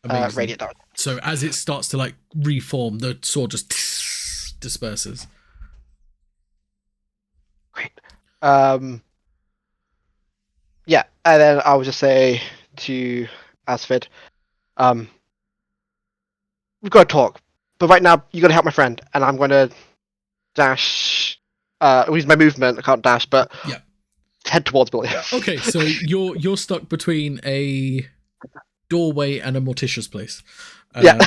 S4: radiant damage.
S1: So as it starts to like reform, the sword just disperses.
S4: Great. Yeah, and then I would just say to Asfid, we've got to talk, but right now you got to help my friend, and I'm going to dash. Use my movement. I can't dash, but
S1: Yeah.
S4: head towards Billy.
S1: Okay, so you're stuck between a doorway and a Morticia's place.
S4: Yeah.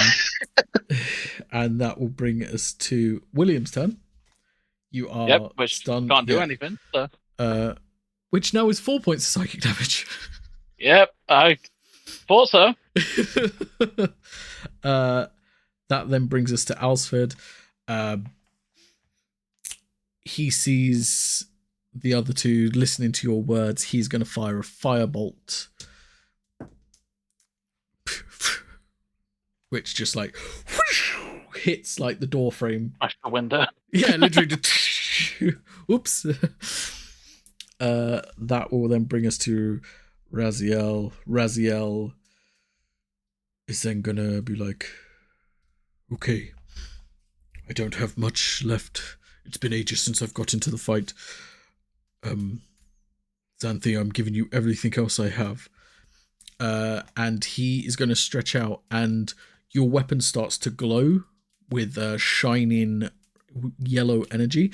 S1: And that will bring us to William's turn. You are
S5: which
S1: stunned.
S5: can't do anything. So.
S1: Which now is 4 points of psychic damage.
S5: Yep, I thought so.
S1: That then brings us to Alsford. He sees the other two listening to your words. He's going to fire a firebolt, which just like hits like the door frame.
S5: Smash the window.
S1: Yeah, literally. Just, oops. That will then bring us to Raziel. Raziel is then gonna be like, okay, I don't have much left. It's been ages since I've got into the fight. Xanthi, I'm giving you everything else I have. And he is going to stretch out, and your weapon starts to glow with shining yellow energy.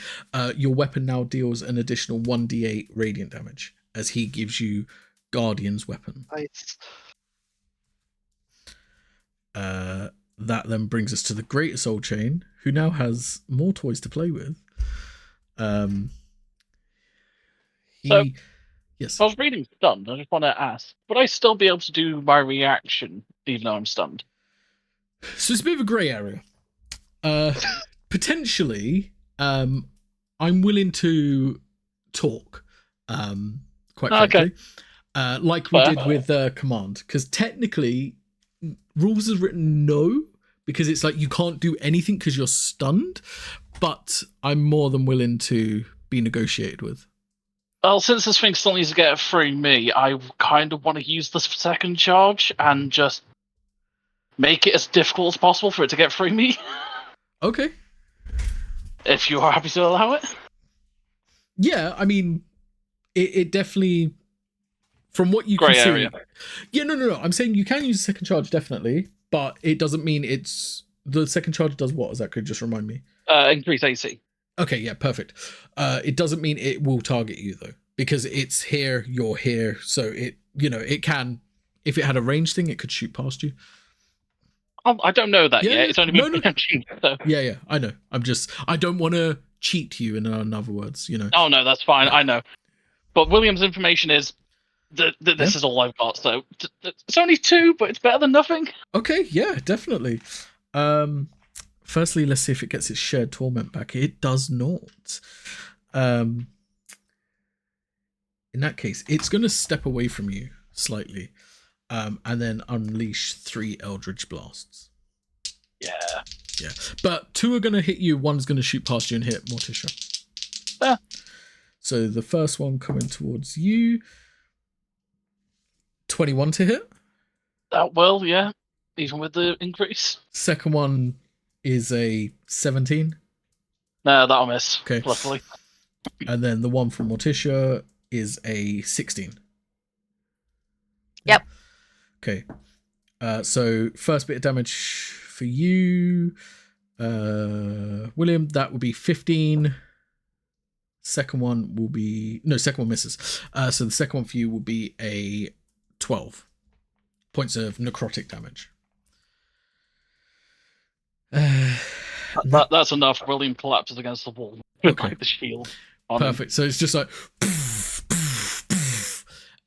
S1: Your weapon now deals an additional 1d8 radiant damage as he gives you Guardian's weapon.
S4: Nice.
S1: That then brings us to the Greater Soul Chain, who now has more toys to play with. Yes.
S5: I was reading stunned. I just want to ask, would I still be able to do my reaction even though I'm stunned?
S1: So it's a bit of a grey area. Potentially, I'm willing to talk. Quite frankly, like we did with command, because technically, rules is written no, because it's like you can't do anything because you're stunned. But I'm more than willing to be negotiated with.
S5: Well, since this thing still needs to get through me, I kind of want to use this second charge and just make it as difficult as possible for it to get through me.
S1: Okay.
S5: If you are happy to allow it.
S1: Yeah, I mean, it definitely, from what you
S5: Grey
S1: can see.
S5: area.
S1: Yeah, no. I'm saying you can use a second charge, definitely, but it doesn't mean it's the second charge does what? Exactly? Just remind me.
S5: Increase AC.
S1: Okay, yeah, perfect. It doesn't mean it will target you though, because it's here, you're here, so it can. If it had a range thing, it could shoot past you.
S5: I don't know that
S1: Yeah,
S5: yet. It's only
S1: no,
S5: been
S1: no.
S5: preempting, so.
S1: Yeah, I know. I don't want to cheat you. In other words,
S5: Oh no, that's fine. I know. But William's information is that this
S1: Yeah.
S5: is all I've got. So it's only 2, but it's better than nothing.
S1: Okay, yeah, definitely. Firstly, let's see if it gets its shared torment back. It does not. In that case, it's going to step away from you slightly, and then unleash 3 Eldritch Blasts.
S5: Yeah.
S1: But 2 are going to hit you. One's going to shoot past you and hit Morticia.
S5: Yeah.
S1: So the first one coming towards you. 21 to hit.
S5: That will, yeah. Even with the increase.
S1: Second one is a 17.
S5: No, that'll miss.
S1: Okay.
S5: Luckily.
S1: And then the one from Morticia is a 16.
S3: Yep.
S1: Okay. So first bit of damage for you, William, that will be 15. Second one misses. So the second one for you will be a 12 points of necrotic damage.
S5: That's enough. William collapses against the wall with
S1: Okay.
S5: the shield on him.
S1: Perfect. So it's just like,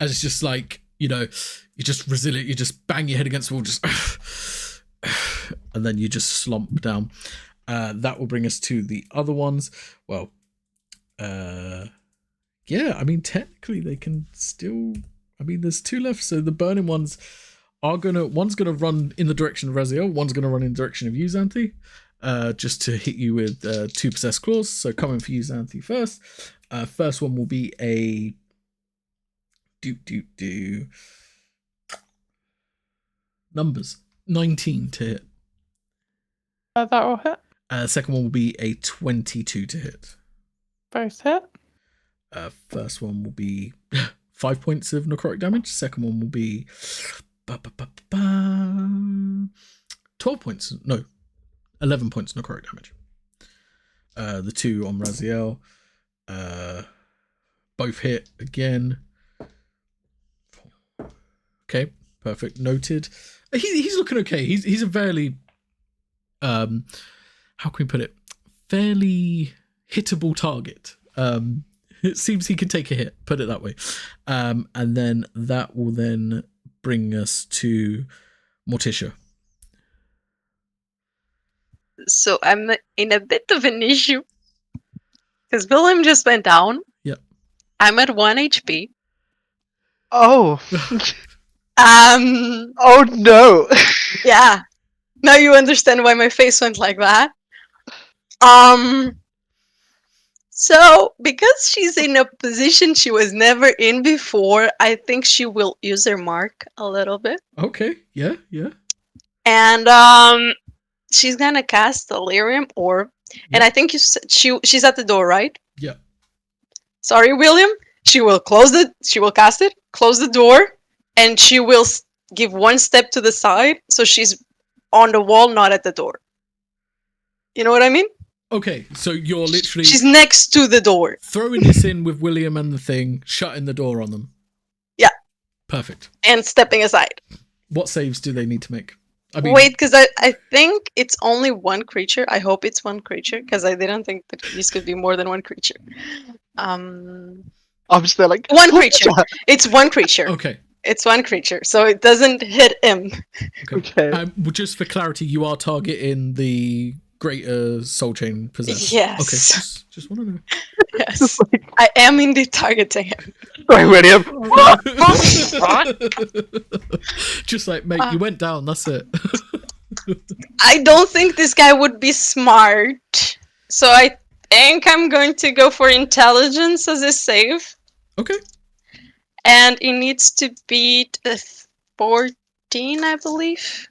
S1: and it's just like, you're just resilient. You just bang your head against the wall, just, and then you just slump down. That will bring us to the other ones. Well, yeah, I mean, technically they can still. I mean, there's 2 left, so the burning ones are one's gonna run in the direction of Raziel, one's gonna run in the direction of you, Xanthi, just to hit you with 2 possessed claws. So coming for you, Xanthi, first. First one will be a numbers 19 to hit.
S2: That will hit.
S1: Second one will be a 22 to hit.
S2: Both hit.
S1: First one will be 5 points of necrotic damage. Second one will be 12 points. No, 11 points of necrotic damage. The 2 on Raziel. Both hit again. Okay, perfect. Noted. He's looking okay. He's a fairly how can we put it? Fairly hittable target. It seems he can take a hit, put it that way. And then that will then bring us to Morticia.
S3: So I'm in a bit of an issue. Because William just went down.
S1: Yep.
S3: I'm at 1 HP.
S4: Oh.
S3: Um,
S4: Oh no.
S3: yeah. Now you understand why my face went like that. So, because she's in a position she was never in before, I think she will use her mark a little bit.
S1: Okay, yeah.
S3: And she's gonna cast Delirium Orb. And I think you said she's at the door, right?
S1: Yeah.
S3: Sorry, William. She will cast it, close the door, and she will give 1 step to the side, so she's on the wall, not at the door. You know what I mean?
S1: Okay, so you're literally
S3: She's next to the door.
S1: throwing this in with William and the thing, shutting the door on them.
S3: Yeah.
S1: Perfect.
S3: And stepping aside.
S1: What saves do they need to make? I mean,
S3: Wait, because I think it's only 1 creature. I hope it's 1 creature, because I didn't think that these could be more than 1 creature.
S4: I'm still like
S3: 1 creature. It's 1 creature.
S1: okay.
S3: It's 1 creature, so it doesn't hit him.
S4: Okay.
S1: Well, just for clarity, you are targeting the greater soul chain possessed.
S3: Yes.
S1: Okay, just want to know.
S3: Yes. I am indeed targeting him.
S4: Sorry, William.
S1: Just like, mate, you went down. That's it.
S3: I don't think this guy would be smart. So I think I'm going to go for intelligence as a save.
S1: Okay.
S3: And it needs to beat a 14, I believe.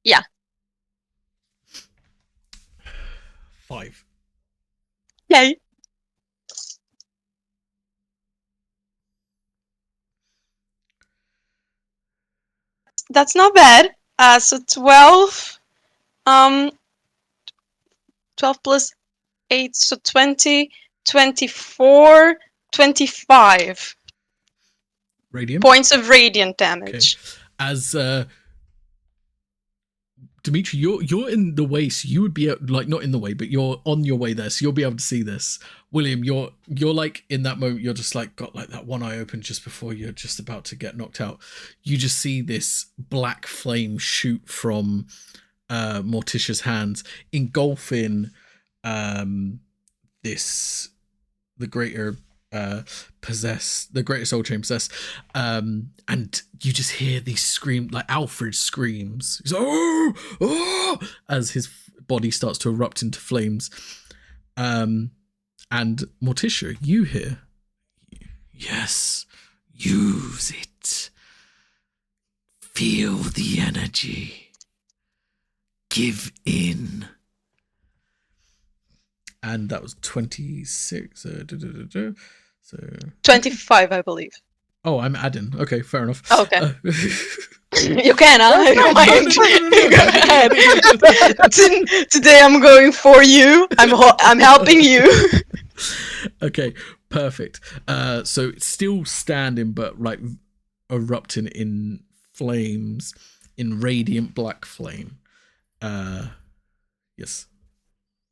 S3: Yeah.
S1: 5.
S3: Yay. That's not bad. So 12. 12 plus 8, so 20, 24, 25
S1: Radiant.
S3: points of radiant
S1: Okay.
S3: damage.
S1: As Dimitri, you're in the way, so you would be like not in the way, but you're on your way there, so you'll be able to see this. William, you're like in that moment, you're just like got like that one eye open just before you're just about to get knocked out. You just see this black flame shoot from Morticia's hands, engulfing this the greater the greater soul chain possess, and you just hear these scream like Alfred screams. He's like, oh, as his body starts to erupt into flames. And Morticia, you hear, yes, use it. Feel the energy. Give in. And that was 26. So
S3: 25, I believe.
S1: Oh, I'm adding. Okay, fair enough.
S3: Oh, okay. You can, huh? I don't mind. Go ahead. Today I'm going for you. I'm helping you.
S1: Okay, perfect. So it's still standing, but like erupting in flames, in radiant black flame. Yes.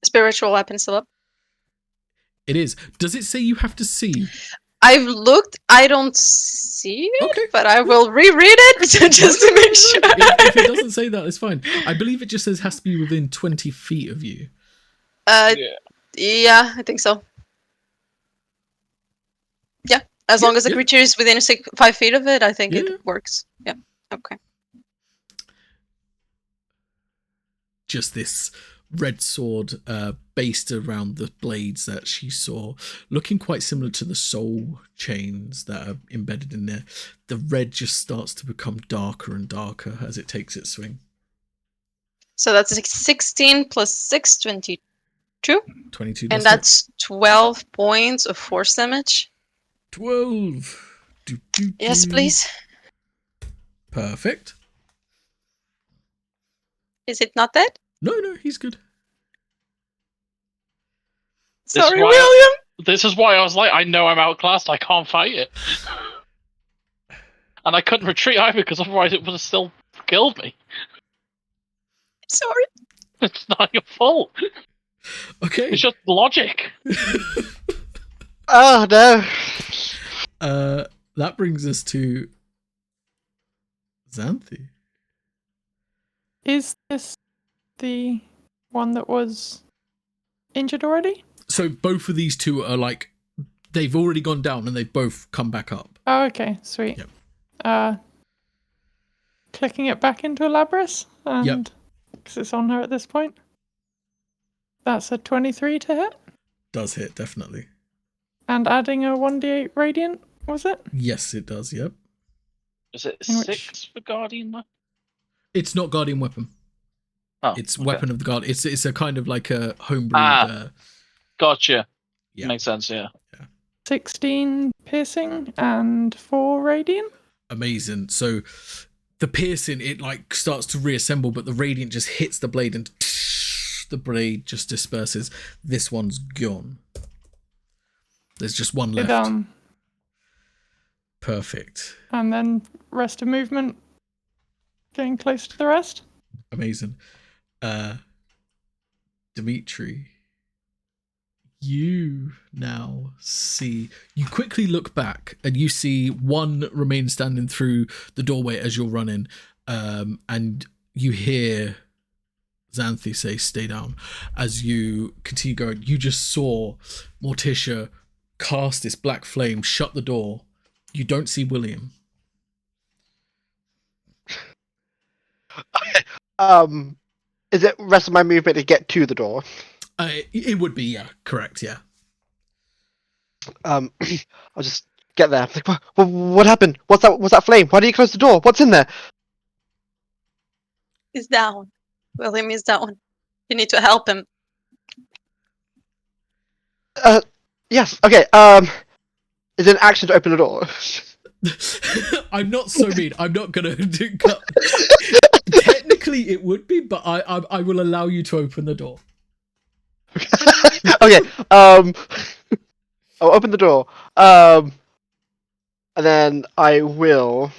S3: Spiritual weapon still up.
S1: It is. Does it say you have to see?
S3: I've looked. I don't see it,
S1: Okay.
S3: but I will reread it just to make sure.
S1: If it doesn't say that, it's fine. I believe it just says has to be within 20 feet of you.
S3: Yeah, I think so. Yeah, as long as the creature is within 5 feet of it, I think it works. Yeah. Okay.
S1: Just this red sword based around the blades that she saw, looking quite similar to the soul chains that are embedded in there. The red just starts to become darker and darker as it takes its swing.
S3: So that's 16 plus 6, 22.
S1: 22.
S3: And that's 12 points of force damage.
S1: 12.
S3: Yes, please.
S1: Perfect.
S3: Is it not dead?
S1: No, he's good.
S3: Sorry, William.
S5: This is why I was like, I know I'm outclassed. I can't fight it. And I couldn't retreat either, because otherwise it would have still killed me.
S3: Sorry.
S5: It's not your fault.
S1: Okay.
S5: It's just logic.
S4: Oh no.
S1: That brings us to Xanthi.
S2: Is this the one that was injured already?
S1: So both of these two are like, they've already gone down and they've both come back up.
S2: Oh, okay, sweet.
S1: Yep.
S2: Clicking it back into Elabris, and because it's on her at this point. That's a 23 to hit.
S1: Does hit, definitely.
S2: And adding a 1d8 radiant, was it?
S1: Yes, it does, yep.
S5: Is it 6 for Guardian weapon?
S1: It's not Guardian weapon.
S5: Oh,
S1: it's
S5: okay.
S1: Weapon of the Guard. It's a kind of like a homebrewed.
S5: Gotcha.
S1: Yeah.
S5: Makes sense, yeah.
S2: 16 piercing and 4 radiant.
S1: Amazing. So the piercing, it like starts to reassemble, but the radiant just hits the blade and the blade just disperses. This one's gone. There's just one left. Perfect.
S2: And then rest of movement, getting close to the rest.
S1: Amazing. Dimitri, you now see, you quickly look back and you see one remain standing through the doorway as you're running, and you hear Xanthi say, stay down. As you continue going, you just saw Morticia cast this black flame, shut the door. You don't see William.
S4: Is it rest of my movement to get to the door?
S1: It would be, yeah, correct, yeah.
S4: I'll just get there. Like, what happened? What's that flame? Why do you close the door? What's in there?
S3: He's down. William is down. You need to help him.
S4: Yes. Okay. Is it an action to open the door?
S1: I'm not so mean. I'm not gonna do. Technically, it would be, but I will allow you to open the door.
S4: Okay. I'll open the door. And then I will.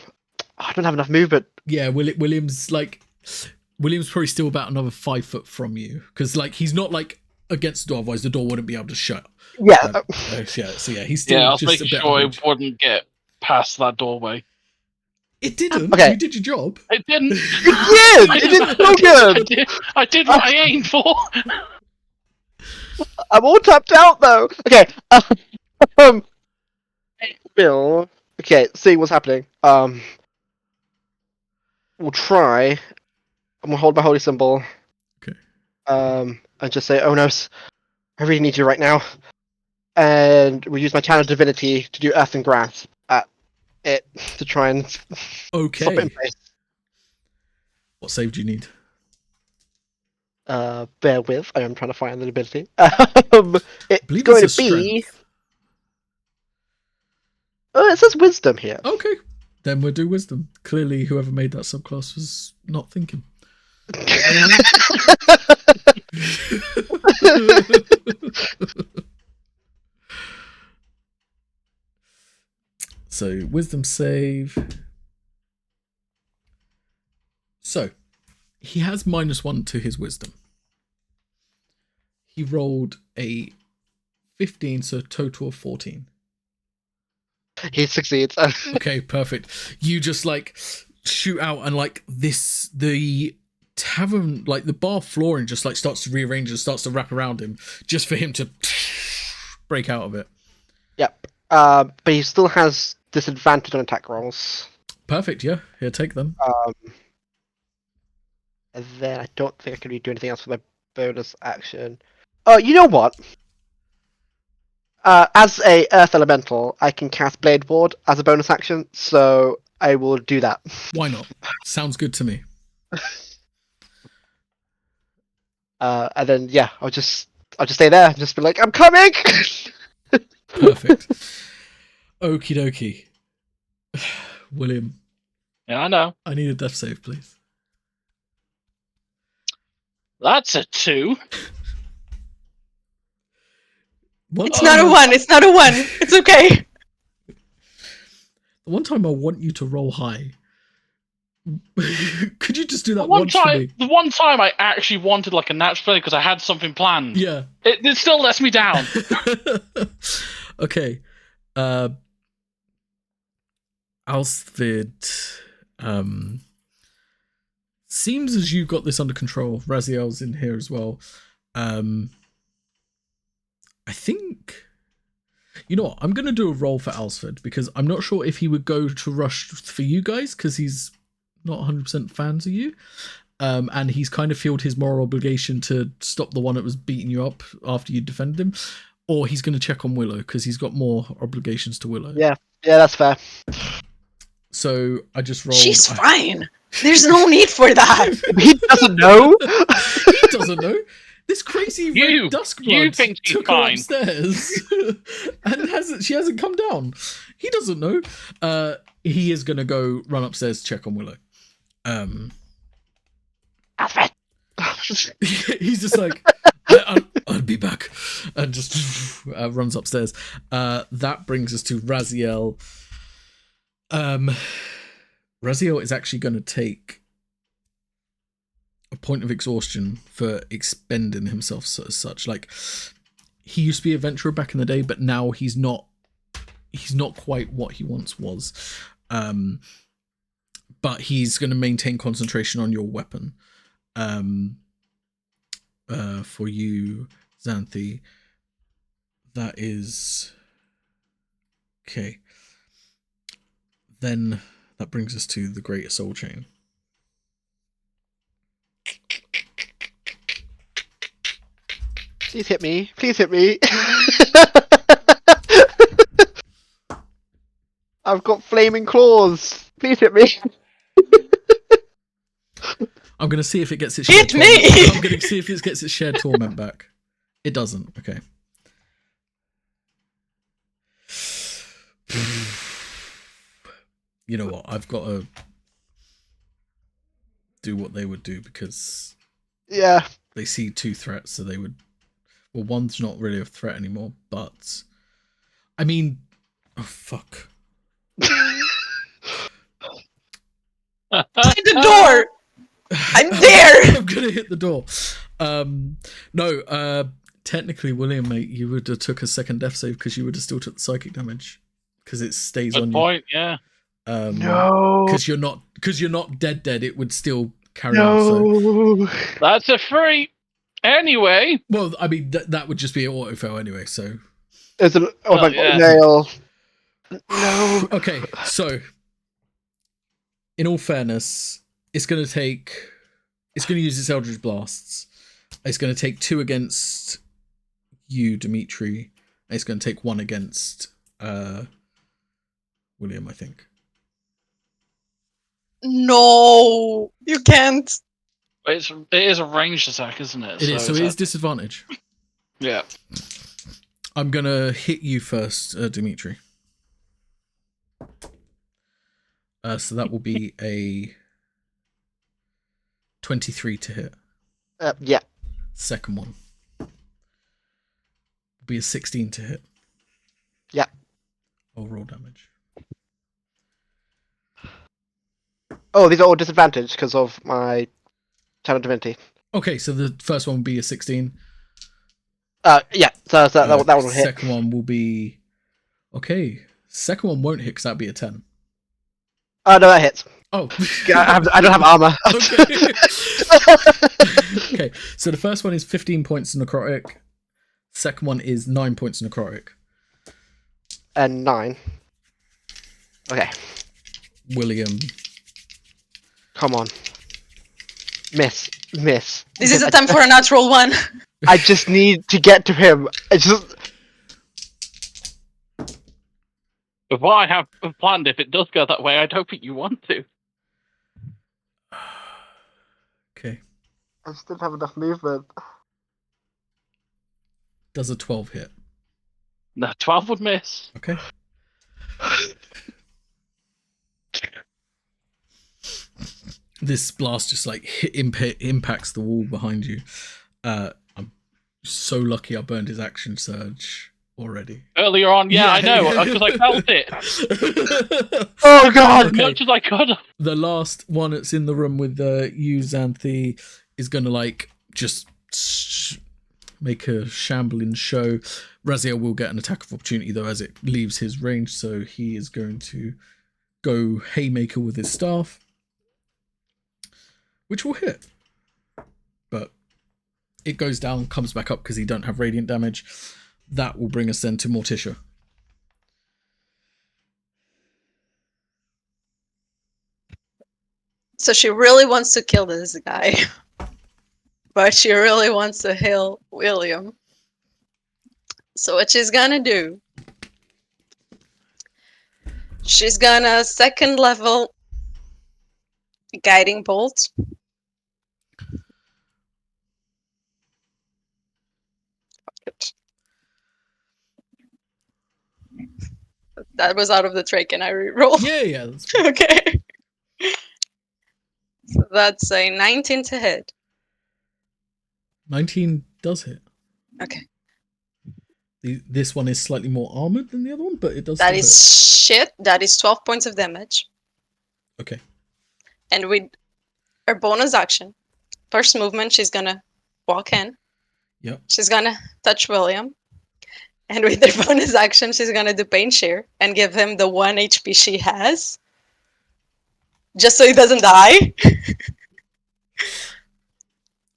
S4: I don't have enough movement.
S1: Yeah, William's probably still about another 5 foot from you because he's not against the door. Otherwise, the door wouldn't be able to shut.
S4: Yeah.
S1: Yeah. So yeah, he's still
S5: Yeah, I was
S1: just
S5: making
S1: a bit.
S5: sure
S1: Average.
S5: it wouldn't get past that doorway.
S1: It didn't.
S4: Okay.
S1: You did your job.
S5: It didn't.
S4: It did so good.
S5: I did what I aimed for.
S4: I'm all tapped out though. Okay. Bill. Okay. See what's happening. We'll try. I'm gonna hold my holy symbol.
S1: Okay.
S4: And just say, "Oh no, I really need you right now." And we'll use my channel divinity to do earth and grass at it to try and stop it
S1: Okay.
S4: in place.
S1: What save do you need?
S4: Bear with. I am trying to find the ability.
S1: I
S4: It's
S1: believe
S4: going
S1: it's
S4: to
S1: a
S4: be.
S1: strength.
S4: Oh, it says wisdom here.
S1: Okay. Then we'll do wisdom. Clearly, whoever made that subclass was not thinking. So, wisdom save. So, he has -1 to his wisdom. He rolled a 15, so a total of 14.
S4: He succeeds.
S1: Okay, perfect. You just shoot out and the tavern, the bar flooring just starts to rearrange and starts to wrap around him just for him to break out of it.
S4: Yep. But he still has disadvantage on attack rolls.
S1: Perfect, yeah. Here, take them.
S4: And then I don't think I can really do anything else for my bonus action. Oh, you know what? As a Earth Elemental, I can cast Blade Ward as a bonus action, so I will do that.
S1: Why not? Sounds good to me.
S4: And then I'll just stay there and just be like, I'm coming.
S1: Perfect. Okie dokie. William,
S5: Yeah, I know.
S1: I need a death save, please.
S5: That's a 2.
S3: It's not a 1. It's not a 1. It's okay.
S1: The one time I want you to roll high. Could you just do that once for me?
S5: The one time I actually wanted a natural play because I had something planned.
S1: Yeah.
S5: It still lets me down.
S1: Okay. Alsvid, seems as you've got this under control. Raziel's in here as well. I think, you know what, I'm going to do a roll for Alsford because I'm not sure if he would go to rush for you guys because he's not 100% fans of you. And he's kind of felt his moral obligation to stop the one that was beating you up after you defended him. Or he's going to check on Willow because he's got more obligations to Willow.
S4: Yeah, that's fair.
S1: So I just rolled.
S3: She's fine. There's no need for that.
S4: He doesn't know.
S1: He doesn't know. This crazy red Duskblood
S5: think she's
S1: took her
S5: fine.
S1: upstairs and she hasn't come down. He doesn't know. He is going to go run upstairs to check on Willow.
S3: Alfred.
S1: He's just I'll be back, and just runs upstairs. That brings us to Raziel. Raziel is actually going to take a point of exhaustion for expending himself as such. He used to be a adventurer back in the day, but now he's not quite what he once was. But he's going to maintain concentration on your weapon. For you, Xanthi, that is okay. Then that brings us to the Greater Soul Chain.
S4: Please hit me. Please hit me. I've got flaming claws. Please hit me.
S1: I'm gonna see if it gets its
S3: Hit
S1: shared
S3: me!
S1: torment. I'm gonna see if it gets its shared torment back. It doesn't. Okay. You know what? I've got to do what they would do because
S4: Yeah.
S1: they see 2 threats, so they would. Well, one's not really a threat anymore, but I mean, oh fuck.
S3: By the door! I'm there!
S1: I'm gonna hit the door. No, technically, William, mate, you would have took a second death save because you would have still took the psychic damage because it stays
S5: Good
S1: on
S5: point, yeah.
S1: you.
S4: No.
S1: Because you're not dead. It would still carry on. So.
S4: No.
S5: That's a 3. Anyway.
S1: Well, I mean that would just be an auto fail anyway. So.
S4: There's an
S5: Well, yeah.
S4: nail. No.
S1: Okay, so in all fairness, it's going to use its Eldritch Blasts. It's going to take 2 against you, Dimitri. And it's going to take 1 against William, I think.
S3: No, you can't.
S5: It is a ranged attack, isn't it?
S1: It is, so it
S5: it's
S1: is disadvantage.
S5: Yeah.
S1: I'm going to hit you first, Dimitri. So that will be a 23 to hit.
S4: Yeah.
S1: Second one will be a 16 to hit.
S4: Yeah.
S1: I'll roll damage.
S4: Oh, these are all disadvantaged because of my Channel Divinity.
S1: Okay, so the first one will be a 16.
S4: Yeah. So that one will hit.
S1: Second one will be... Okay. Second one won't hit because that'd be a 10.
S4: Oh, no, that hits.
S1: Oh.
S4: I don't have armor.
S1: Okay. Okay, so the first one is 15 points necrotic. Second one is 9 points necrotic.
S4: And 9. Okay.
S1: William.
S4: Come on. Miss.
S3: This is a time for a natural 1.
S4: I just need to get to him.
S5: With what I have planned, if it does go that way, I don't think you want to.
S1: Okay.
S4: I just didn't have enough movement.
S1: Does a 12 hit?
S5: No, 12 would miss.
S1: Okay. This blast just like impacts the wall behind you. I'm so lucky I burned his action surge already.
S5: Earlier on, yeah, I know, because I felt it.
S4: Oh god!
S5: As much as I could.
S1: The last one that's in the room with you, Xanthi, is gonna like just make a shambling show. Raziel will get an attack of opportunity though as it leaves his range, so he is going to go haymaker with his staff, which will hit. But it goes down, comes back up because he don't have radiant damage. That will bring us then to Morticia.
S3: So she really wants to kill this guy. But she really wants to heal William. So what she's gonna do, she's gonna 2nd level Guiding Bolt. Fuck it. That was out of the tray. Can I reroll?
S1: Yeah, that's fine.
S3: Okay. So that's a 19 to hit.
S1: 19 does hit.
S3: Okay.
S1: This one is slightly more armored than the other one, but it does.
S3: That
S1: still
S3: is shit. That is 12 points of damage.
S1: hit. Okay.
S3: And with her bonus action, first movement, she's gonna walk in.
S1: Yep.
S3: She's gonna touch William. And with her bonus action, she's gonna do Pain Share and give him the 1 HP she has. Just so he doesn't die.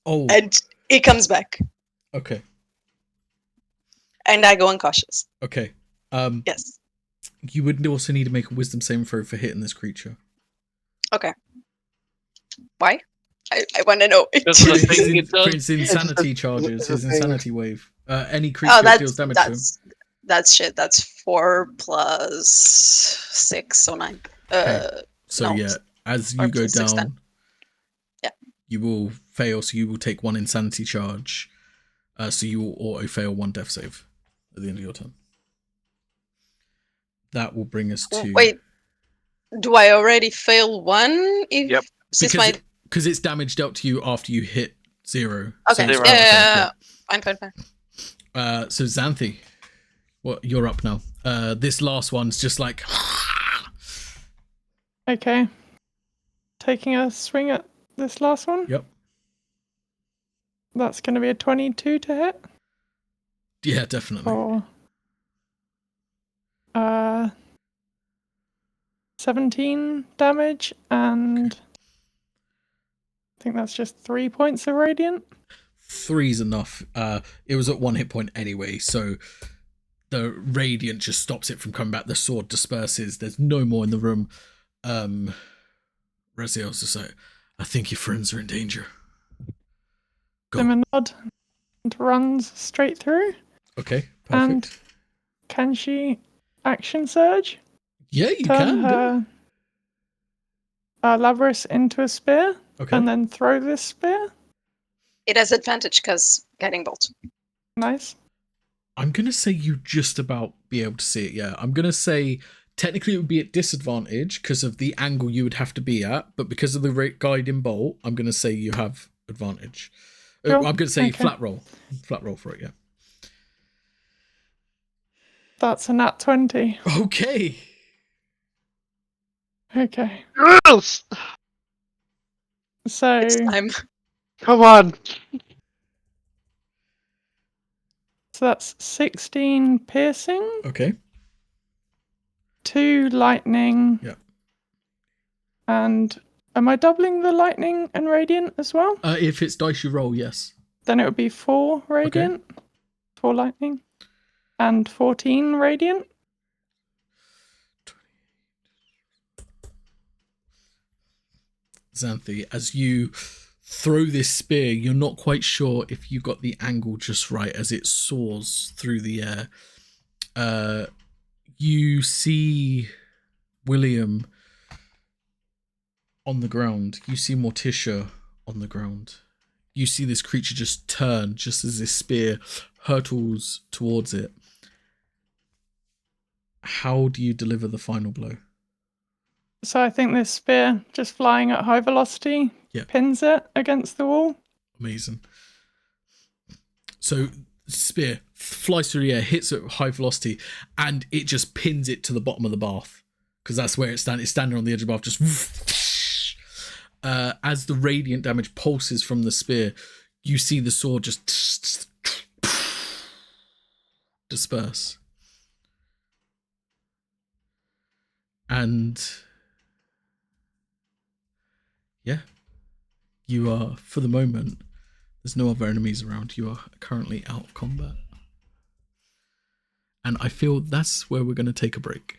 S1: Oh.
S3: And he comes back.
S1: Okay.
S3: And I go uncautious.
S1: Okay.
S3: Yes.
S1: You would also need to make a wisdom saving throw for hitting this creature.
S3: Okay. Why? I want to know.
S5: Because the
S1: For
S5: thing it does,
S1: his insanity charges, his
S4: it's a thing.
S1: insanity wave. Any creature that deals damage to him.
S3: That's shit. That's 4 plus 6, so 9.
S1: Okay. So
S3: no.
S1: yeah, as
S3: 4
S1: you go
S3: plus 6, 10.
S1: down,
S3: Yeah.
S1: you will fail. So you will take 1 insanity charge. So you will auto fail 1 death save at the end of your turn. That will bring us to
S3: Wait, do I already fail 1?
S5: Yep.
S1: Because it's damage dealt to you after you hit 0.
S3: Okay.
S1: So
S5: Zero.
S3: Yeah. Fine.
S1: So Xanthi, you're up now. This last one's just like
S2: Okay. Taking a swing at this last one.
S1: Yep.
S2: That's going to be a 22 to hit.
S1: Yeah, definitely.
S2: Or 17 damage, and I think that's just 3 points of radiant.
S1: 3's enough. It was at 1 hit point anyway, so the radiant just stops it from coming back. The sword disperses. There's no more in the room. Raziel's just like, I think your friends are in danger. Go.
S2: Give him a nod and runs straight through.
S1: Okay, perfect.
S2: And can she action surge?
S1: Yeah, you
S2: Turn
S1: can.
S2: her Labrys into a spear,
S1: Okay.
S2: and then throw this spear.
S3: It has advantage because guiding bolt.
S2: Nice.
S1: I'm going to say you just about be able to see it, yeah. I'm going to say technically it would be at disadvantage because of the angle you would have to be at, but because of the guiding bolt, I'm going to say you have advantage.
S2: Cool.
S1: I'm going to say
S2: Okay.
S1: flat roll. Flat roll for it, yeah.
S2: That's a nat 20.
S1: Okay.
S2: Okay.
S4: Yes!
S2: So
S3: It's time.
S4: Come on.
S2: that's 16 piercing,
S1: Okay.
S2: 2 lightning.
S1: Yeah.
S2: And am I doubling the lightning and radiant as well?
S1: If it's dice you roll, yes.
S2: Then it would be 4 radiant, 4 lightning, and 14 radiant.
S1: Xanthi, as you throw this spear, you're not quite sure if you got the angle just right as it soars through the air. You see William on the ground. You see Morticia on the ground. You see this creature just turn just as this spear hurtles towards it. How do you deliver the final blow?
S2: So I think this spear, just flying at high velocity, pins it against the wall.
S1: Amazing. So spear flies through the air, hits at high velocity, and it just pins it to the bottom of the bath because that's where it's standing. It's standing on the edge of the bath. Just as the radiant damage pulses from the spear, you see the sword just disperse, and yeah, you are, for the moment, there's no other enemies around. You are currently out of combat. And I feel that's where we're going to take a break.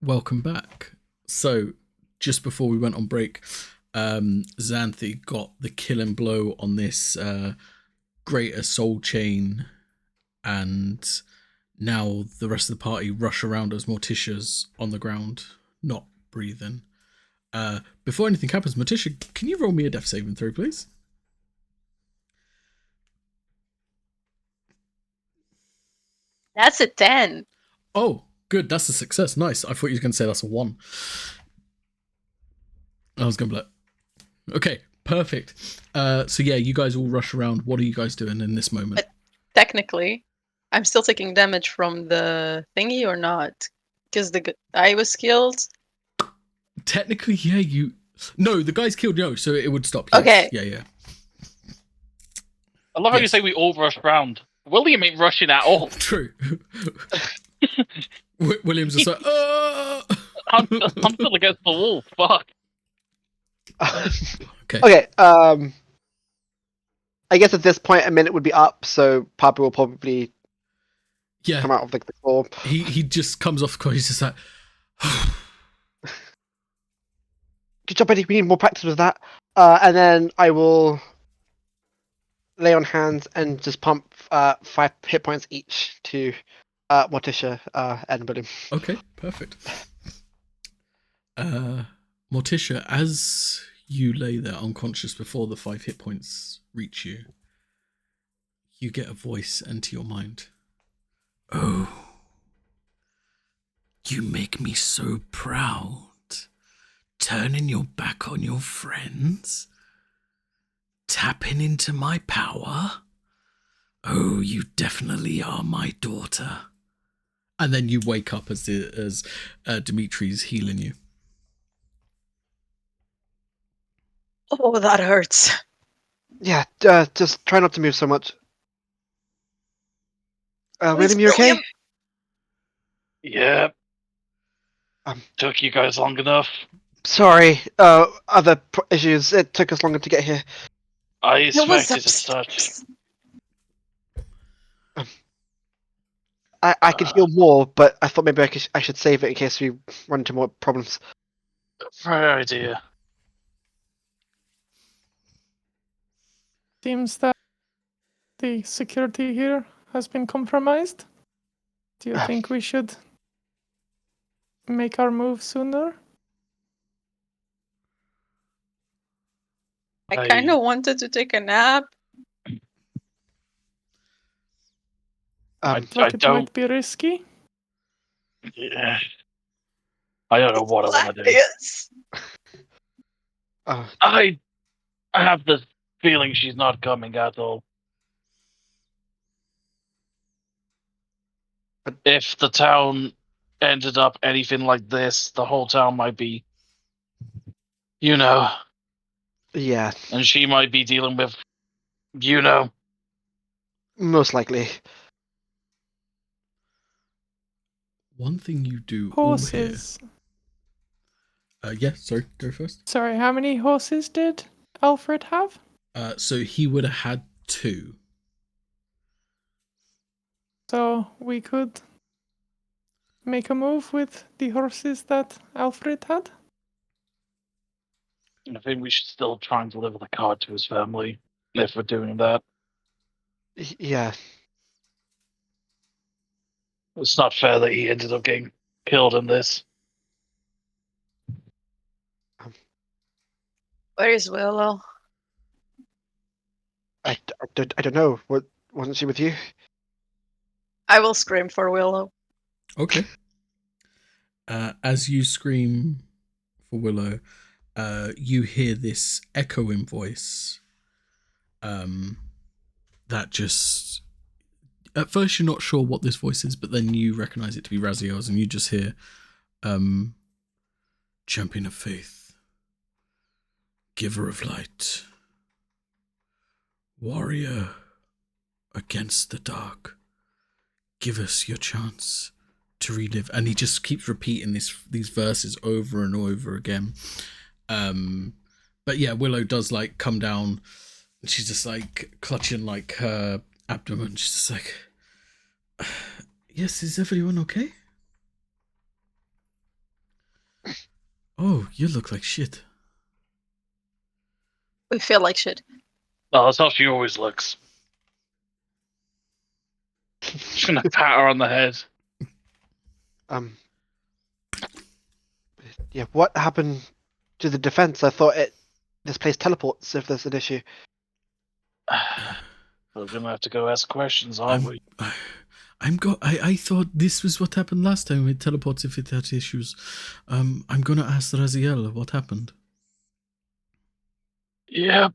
S1: Welcome back. So, just before we went on break, Xanthi got the killing blow on this greater soul chain, and now the rest of the party rush around as Morticia's on the ground, not breathing. Before anything happens, Morticia, can you roll me a death saving throw, please?
S3: That's a 10.
S1: Oh, good. That's a success. Nice. I thought you were going to say that's a 1. I was going to be like, okay, perfect. So yeah, you guys all rush around. What are you guys doing in this moment?
S3: But technically, I'm still taking damage from the thingy or not? Because I was killed.
S1: Technically, yeah, No, the guy's killed Yo, so it would stop. Yes.
S3: Okay.
S1: Yeah.
S5: I love how you
S1: Yes.
S5: say we all rush round. William ain't rushing at all.
S1: True. William's just like,
S5: I'm still against the wall. Fuck.
S1: Okay.
S4: Okay. I guess at this point a minute would be up, so Papa will probably
S1: Yeah.
S4: come out of the floor.
S1: He just comes off. He's just like,
S4: Good job, Eddie. We need more practice with that. And then I will lay on hands and just pump 5 hit points each to Morticia and William.
S1: okay, perfect. Morticia, as you lay there unconscious before the 5 hit points reach you, you get a voice enter your mind. Oh, you make me so proud. Turning your back on your friends? Tapping into my power? Oh, you definitely are my daughter. And then you wake up as Dimitri's healing you.
S3: Oh, that hurts.
S4: Yeah, just try not to move so much.
S3: Where's
S4: William, you okay?
S3: William?
S5: Yeah.
S4: Um,
S5: Took you guys long enough.
S4: Sorry, other issues. It took us longer to get here.
S5: I
S3: It was
S5: expected as such.
S3: upstairs.
S4: I could heal more, but I thought maybe I should save it in case we run into more problems.
S5: Right idea.
S2: Seems that the security here has been compromised. Do you think we should make our move sooner?
S3: I kind of wanted to take a nap.
S5: I
S2: Like it
S5: don't.
S2: might be risky.
S5: Yeah. I don't know what I want to do.
S3: Yes.
S5: I have the feeling she's not coming at all. If the town ended up anything like this, the whole town might be,
S4: Yeah.
S5: and she might be dealing with,
S4: Most likely.
S1: One thing you do all here.
S2: Horses.
S1: Yeah, sorry, go first.
S2: Sorry, how many horses did Alfred have?
S1: So he would have had 2.
S2: So we could make a move with the horses that Alfred had?
S5: I think we should still try and deliver the card to his family if we're doing that.
S4: Yeah.
S5: It's not fair that he ended up getting killed in this.
S3: Where is Willow?
S4: I don't know. Wasn't she with you?
S3: I will scream for Willow.
S1: Okay. As you scream for Willow, you hear this echoing voice. That just at first you're not sure what this voice is, but then you recognize it to be Raziel's, and you just hear, "Champion of faith, giver of light, warrior against the dark. Give us your chance to relive." And he just keeps repeating these verses over and over again. But yeah, Willow does like come down, and she's just like clutching like her abdomen. She's just like, "Yes, is everyone okay?" Oh, you look like shit.
S3: We feel like shit.
S5: Oh, that's how she always looks. Just gonna pat her on the head.
S4: Yeah, what happened to the defense? I thought this place teleports if there's an issue.
S5: We're gonna have to go ask questions, aren't we?
S1: I thought this was what happened last time. It teleports if it had issues. I'm gonna ask Raziel what happened.
S5: Yep.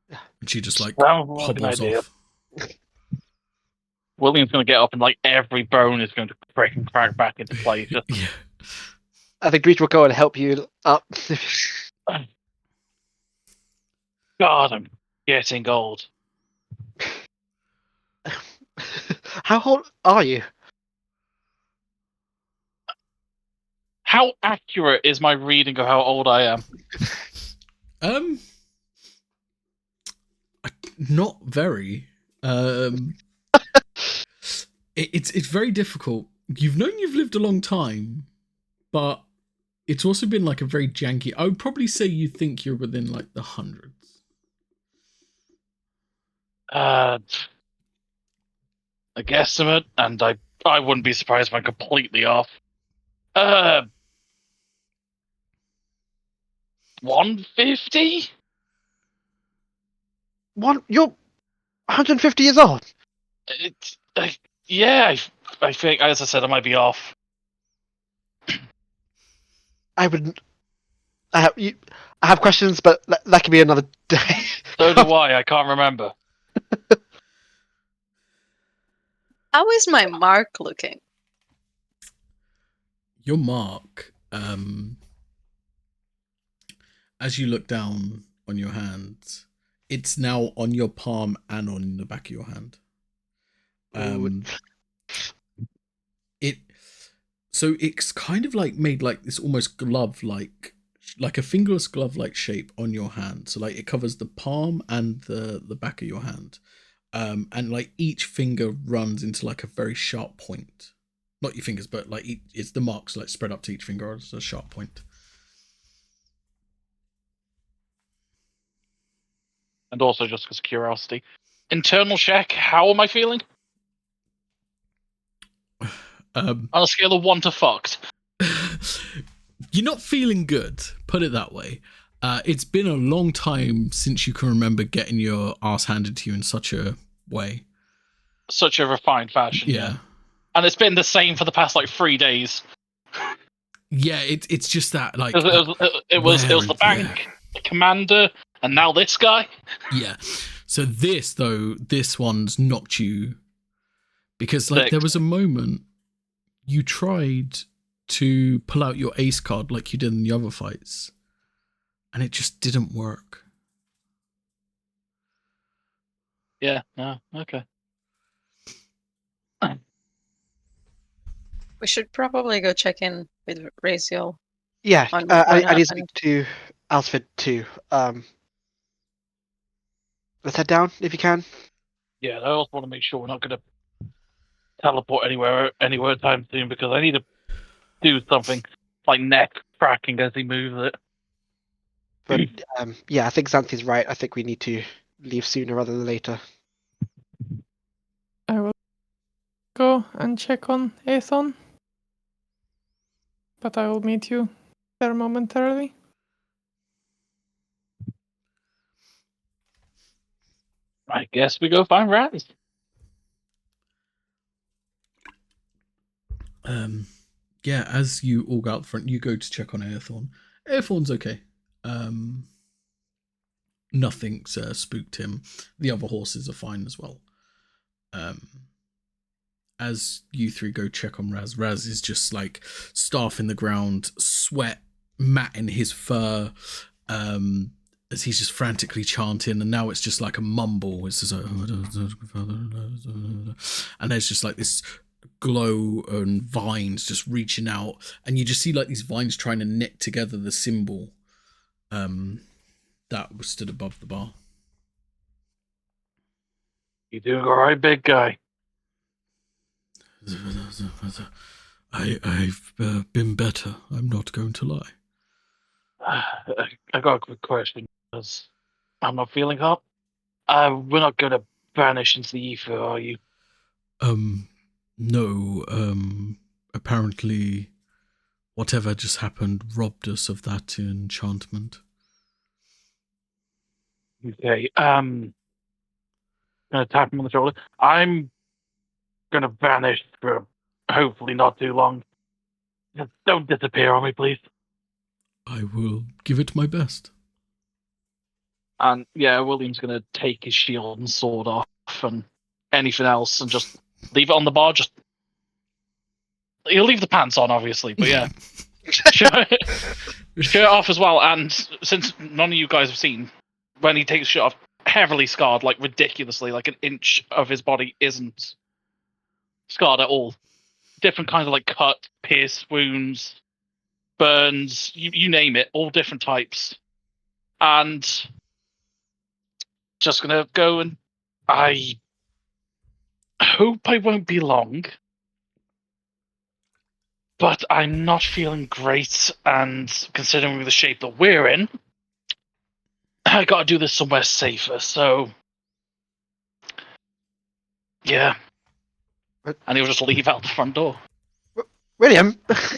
S1: And she just like
S5: Sounds like an
S1: hobbles
S5: idea.
S1: off.
S5: William's gonna get up and like every bone is going to break and crack back into place. Just
S1: Yeah.
S4: I think Reach will go and help you up.
S5: God, I'm getting old.
S4: How old are you?
S5: How accurate is my reading of how old I am?
S1: Not very. It's very difficult. You've known you've lived a long time, but it's also been like a very janky. I would probably say you think you're within like the hundreds.
S5: A guesstimate, and I wouldn't be surprised if I'm completely off. 150?
S4: You're 150 years old.
S5: It's yeah. I think, as I said, I might be off.
S4: I have questions, but that could be another day.
S5: So do I. I can't remember.
S3: How is my mark looking?
S1: Your mark, as you look down on your hand, it's now on your palm and on the back of your hand. So it's kind of like made like this almost glove like a fingerless glove like shape on your hand. So like it covers the palm and the back of your hand. And like each finger runs into like a very sharp point. Not your fingers, but like it's the marks like spread up to each finger as a sharp point.
S5: And also, just because curiosity, internal check. How am I feeling? On a scale of 1 to fucked.
S1: You're not feeling good, put it that way. It's been a long time since you can remember getting your ass handed to you in such a way.
S5: Such a refined fashion,
S1: Yeah.
S5: And it's been the same for the past like 3 days.
S1: Yeah, it's just that like
S5: it was the bank, the commander, and now this guy.
S1: Yeah. So this one's knocked you because like
S5: 6.
S1: there was a moment you tried to pull out your ace card like you did in the other fights, and it just didn't work.
S5: Yeah. No. Okay.
S3: We should probably go check in with Raziel.
S4: Yeah,
S3: On
S4: I
S3: what
S4: need to speak
S3: happened.
S4: to Alsford too. Let's head down if you can.
S5: Yeah, I also want to make sure we're not going to teleport anywhere time soon, because I need to do something like neck cracking as he moves it.
S4: But yeah, I think Xanthi's right. I think we need to leave sooner rather than later.
S2: I will go and check on Aethon. But I will meet you there momentarily.
S5: I guess we go find Raz.
S1: Yeah, as you all go out front, you go to check on Aethorn. Aethorn's okay. Nothing's spooked him. The other horses are fine as well. As you three go check on Raz, Raz is just like staff in the ground, sweat matting his fur, as he's just frantically chanting, and now it's just like a mumble. It's just like, and there's just like this glow and vines just reaching out, and you just see like these vines trying to knit together the symbol that was stood above the bar.
S5: You doing all right, big guy?
S1: I've been better. I'm not going to lie.
S5: I got a quick question because I'm not feeling hot. We're not going to vanish into the ether, are you?
S1: No, apparently whatever just happened robbed us of that enchantment.
S5: Okay. Gonna tap him on the shoulder. I'm gonna vanish for hopefully not too long. Just don't disappear on me, please.
S1: I will give it my best.
S5: And yeah, William's gonna take his shield and sword off and anything else and just leave it on the bar. Just he'll leave the pants on, obviously, but yeah, shirt off as well. And since none of you guys have seen, when he takes his shirt off, heavily scarred, like ridiculously, like an inch of his body isn't scarred at all. Different kinds of like cut, pierce, wounds, burns, you name it, all different types. And just gonna go and I hope I won't be long, but I'm not feeling great, and considering the shape that we're in, I gotta do this somewhere safer, so yeah.
S4: But-
S5: And he'll just leave out the front door.
S4: William!
S5: Oh,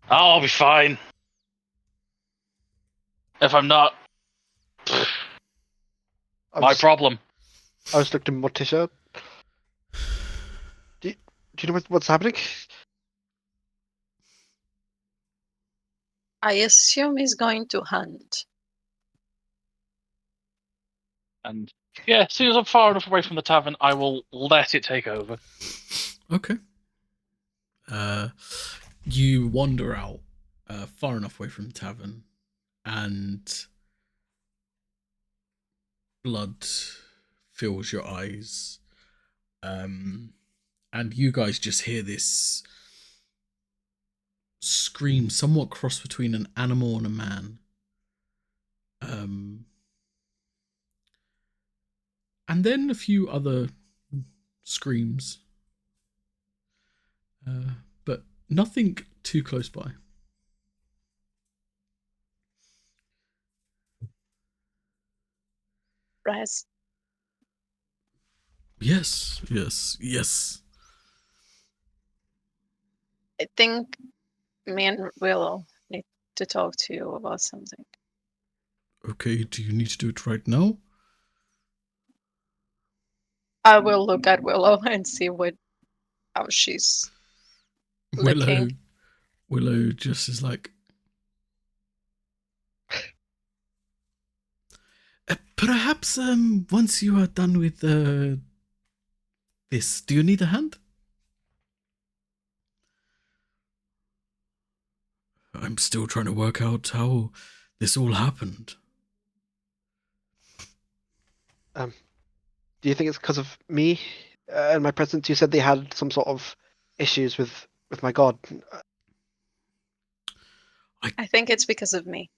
S5: I'll be fine. If I'm not, my problem.
S4: I was looking at Morticia. Do you know what's happening?
S3: I assume he's going to hunt.
S5: And yeah, as soon as I'm far enough away from the tavern, I will let it take over.
S1: Okay. You wander out far enough away from the tavern, and blood fills your eyes. And you guys just hear this scream, somewhat cross between an animal and a man. And then a few other screams. But nothing too close by.
S3: Raz,
S1: Yes.
S3: I think me and Willow need to talk to you about something.
S1: Okay, do you need to do it right now?
S3: I will look at Willow and see how she's looking.
S1: Willow just is like, perhaps once you are done with this, do you need a hand? I'm still trying to work out how this all happened.
S4: Do you think it's because of me and my presence? You said they had some sort of issues with my god.
S3: I think it's because of me.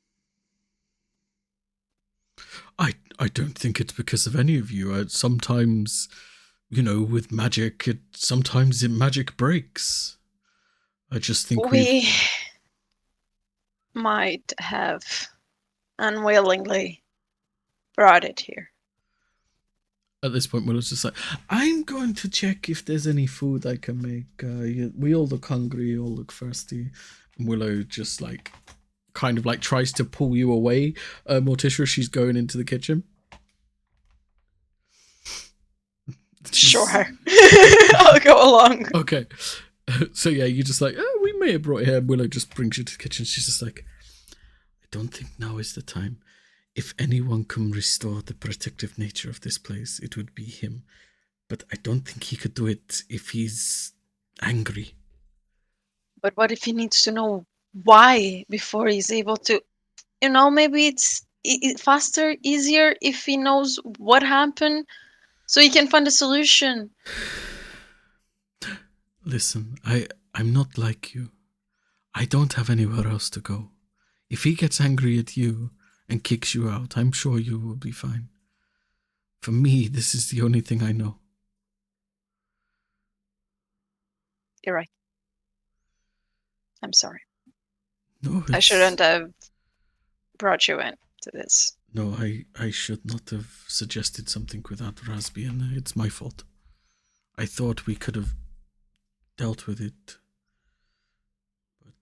S1: I don't think it's because of any of you. Sometimes, with magic, sometimes magic breaks. I just think
S3: we might have unwillingly brought it here.
S1: At this point, Willow's just like, I'm going to check if there's any food I can make. We all look hungry, all look thirsty. And Willow just kind of tries to pull you away. Morticia, she's going into the kitchen.
S3: Sure. I'll go along.
S1: Okay. So yeah, you just we may have brought it here. Willow just brings you to the kitchen. She's just like, I don't think now is the time. If anyone can restore the protective nature of this place, it would be him. But I don't think he could do it if he's angry.
S3: But what if he needs to know why before he's able to, maybe it's faster, easier if he knows what happened so he can find a solution.
S1: Listen, I'm not like you. I don't have anywhere else to go. If he gets angry at you and kicks you out, I'm sure you will be fine. For me, this is the only thing I know.
S3: You're right. I'm sorry.
S1: No,
S3: I
S1: it's-
S3: shouldn't have brought you in to this.
S1: No, I should not have suggested something without Rasbian. It's my fault. I thought we could have dealt with it. But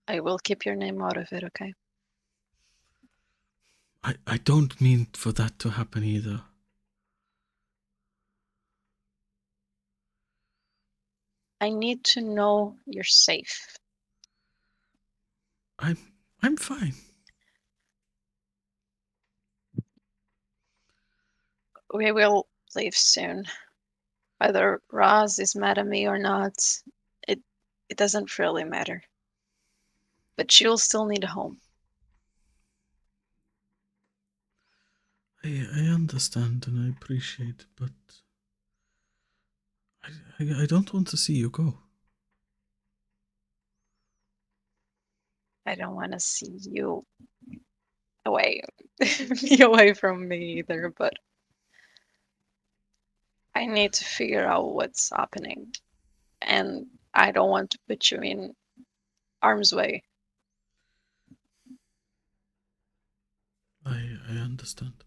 S3: I will keep your name out of it, okay?
S1: I don't mean for that to happen either.
S3: I need to know you're safe.
S1: I'm fine.
S3: We will leave soon. Whether Roz is mad at me or not, it doesn't really matter. But she'll still need a home.
S1: I understand and I appreciate, but I don't want to see you go.
S3: I don't want to see you away, be away from me either, but I need to figure out what's happening. And I don't want to put you in harm's way.
S1: I understand.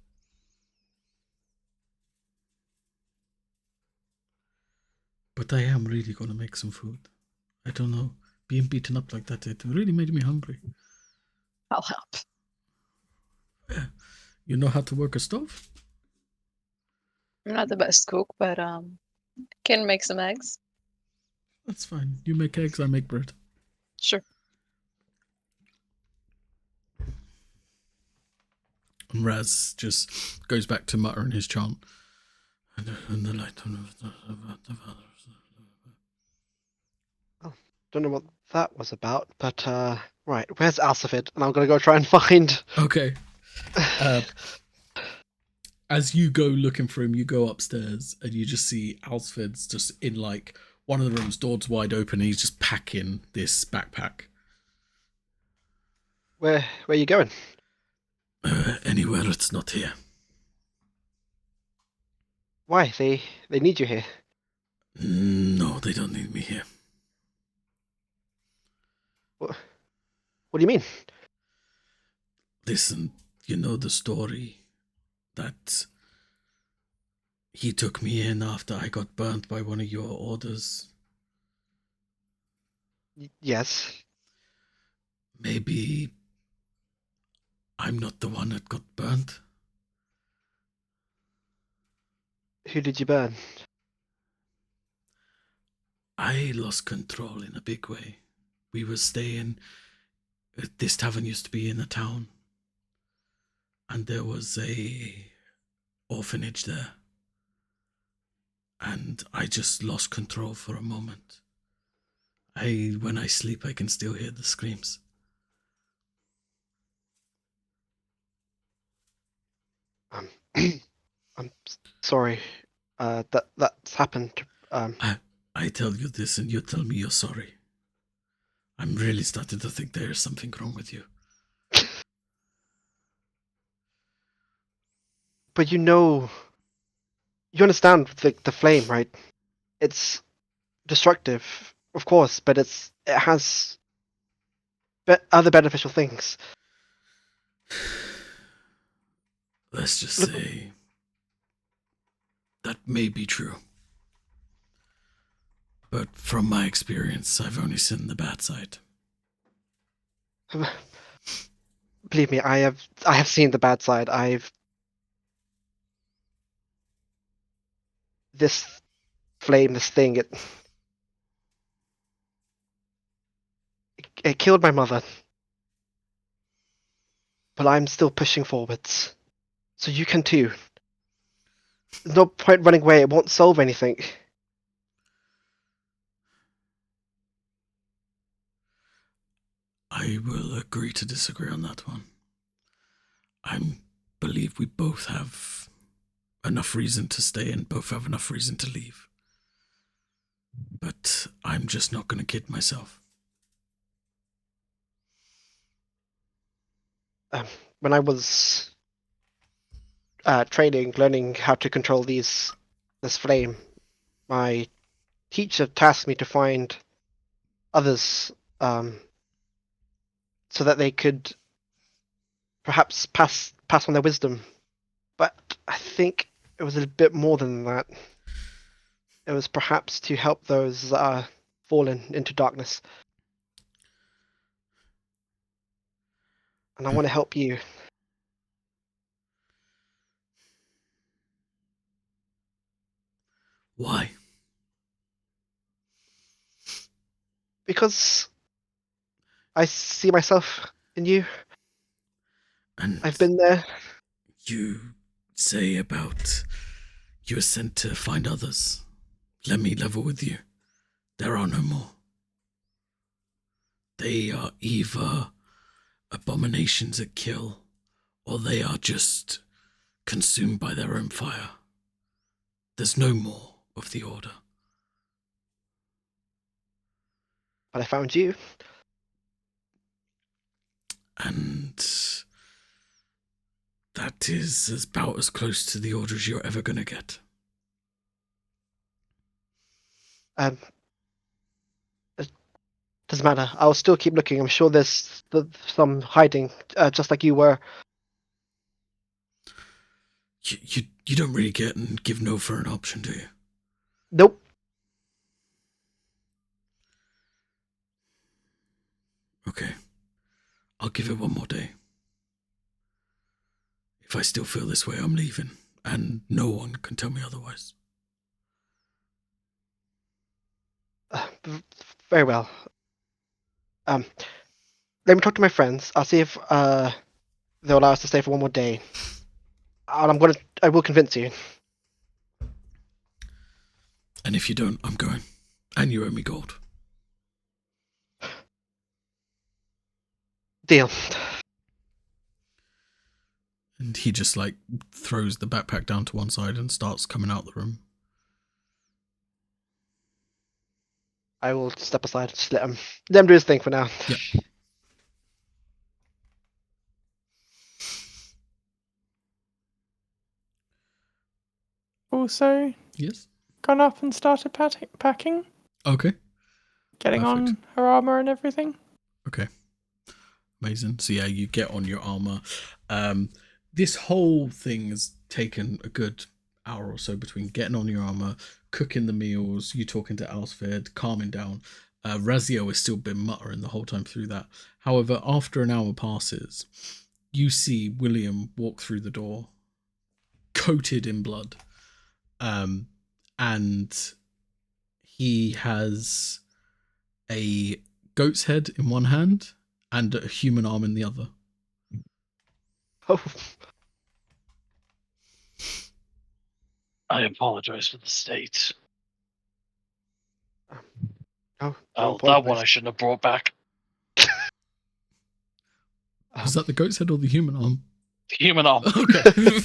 S1: But I am really gonna make some food. I don't know. Being beaten up like that, it really made me hungry.
S3: I'll help.
S1: Yeah. You know how to work a stove?
S3: I'm not the best cook, but can make some eggs.
S1: That's fine. You make eggs, I make bread.
S3: Sure.
S1: And Raz just goes back to muttering his chant. And the light.
S4: Don't know what that was about, but right, where's Alcifid? And I'm gonna go try and find.
S1: Okay. As you go looking for him, you go upstairs and you just see Alsford's just in like one of the rooms, doors wide open, and he's just packing this backpack.
S4: Where are you going?
S1: Anywhere it's not here.
S4: Why? They need you here.
S1: No, they don't need me here.
S4: What do you mean?
S1: Listen, you know the story that he took me in after I got burnt by one of your orders.
S4: Yes.
S1: Maybe I'm not the one that got burnt.
S4: Who did you burn?
S1: I lost control in a big way. We were staying. This tavern used to be in a town, and there was a orphanage there. And I just lost control for a moment. When I sleep, I can still hear the screams.
S4: I'm sorry. That's happened.
S1: I tell you this, and you tell me you're sorry. I'm really starting to think there is something wrong with you.
S4: But you understand the flame, right? It's destructive, of course, but it has other beneficial things.
S1: Let's just say that may be true. But from my experience, I've only seen the bad side.
S4: Believe me, I have seen the bad side. This flame, this thing, it killed my mother. But I'm still pushing forwards. So you can too. There's no point running away, it won't solve anything.
S1: I will agree to disagree on that one. I believe we both have enough reason to stay and both have enough reason to leave. But I'm just not going to kid myself.
S4: When I was training, learning how to control this flame, my teacher tasked me to find others, so that they could perhaps pass on their wisdom. But I think it was a bit more than that. It was perhaps to help those that are fallen into darkness. And I want to help you.
S1: Why?
S4: Because I see myself in you.
S1: And
S4: I've been there.
S1: you say about you were sent to find others. Let me level with you. There are no more. They are either abominations that kill, or they are just consumed by their own fire. There's no more of the Order.
S4: But I found you.
S1: And that is about as close to the Order as you're ever going to get.
S4: It doesn't matter. I'll still keep looking. I'm sure there's some hiding, just like you were.
S1: You don't really get and give no for an option, do you?
S4: Nope.
S1: Okay. I'll give it one more day. If I still feel this way, I'm leaving, and no one can tell me otherwise.
S4: Very well. Let me talk to my friends. I'll see if they'll allow us to stay for one more day. And I will convince you.
S1: And if you don't, I'm going. And you owe me gold.
S4: Deal.
S1: And he just throws the backpack down to one side and starts coming out the room.
S4: I will step aside. Just let him do his thing for now.
S1: Yep.
S2: Also,
S1: Yes.
S2: gone up and started packing,
S1: Okay.
S2: getting
S1: Perfect.
S2: on her armor and everything.
S1: Okay. Amazing. So yeah, you get on your armor. This whole thing has taken a good hour or so between getting on your armor, cooking the meals, you talking to Alsford, calming down. Razio has still been muttering the whole time through that. However, after an hour passes, you see William walk through the door, coated in blood, and he has a goat's head in one hand and a human arm in the other.
S4: Oh,
S5: I apologize for the state.
S4: no,
S5: Oh,
S4: don't
S5: that one I
S4: apologize.
S5: shouldn't have brought back.
S1: Was that the goat's head or the human arm?
S5: Human arm.
S1: Okay.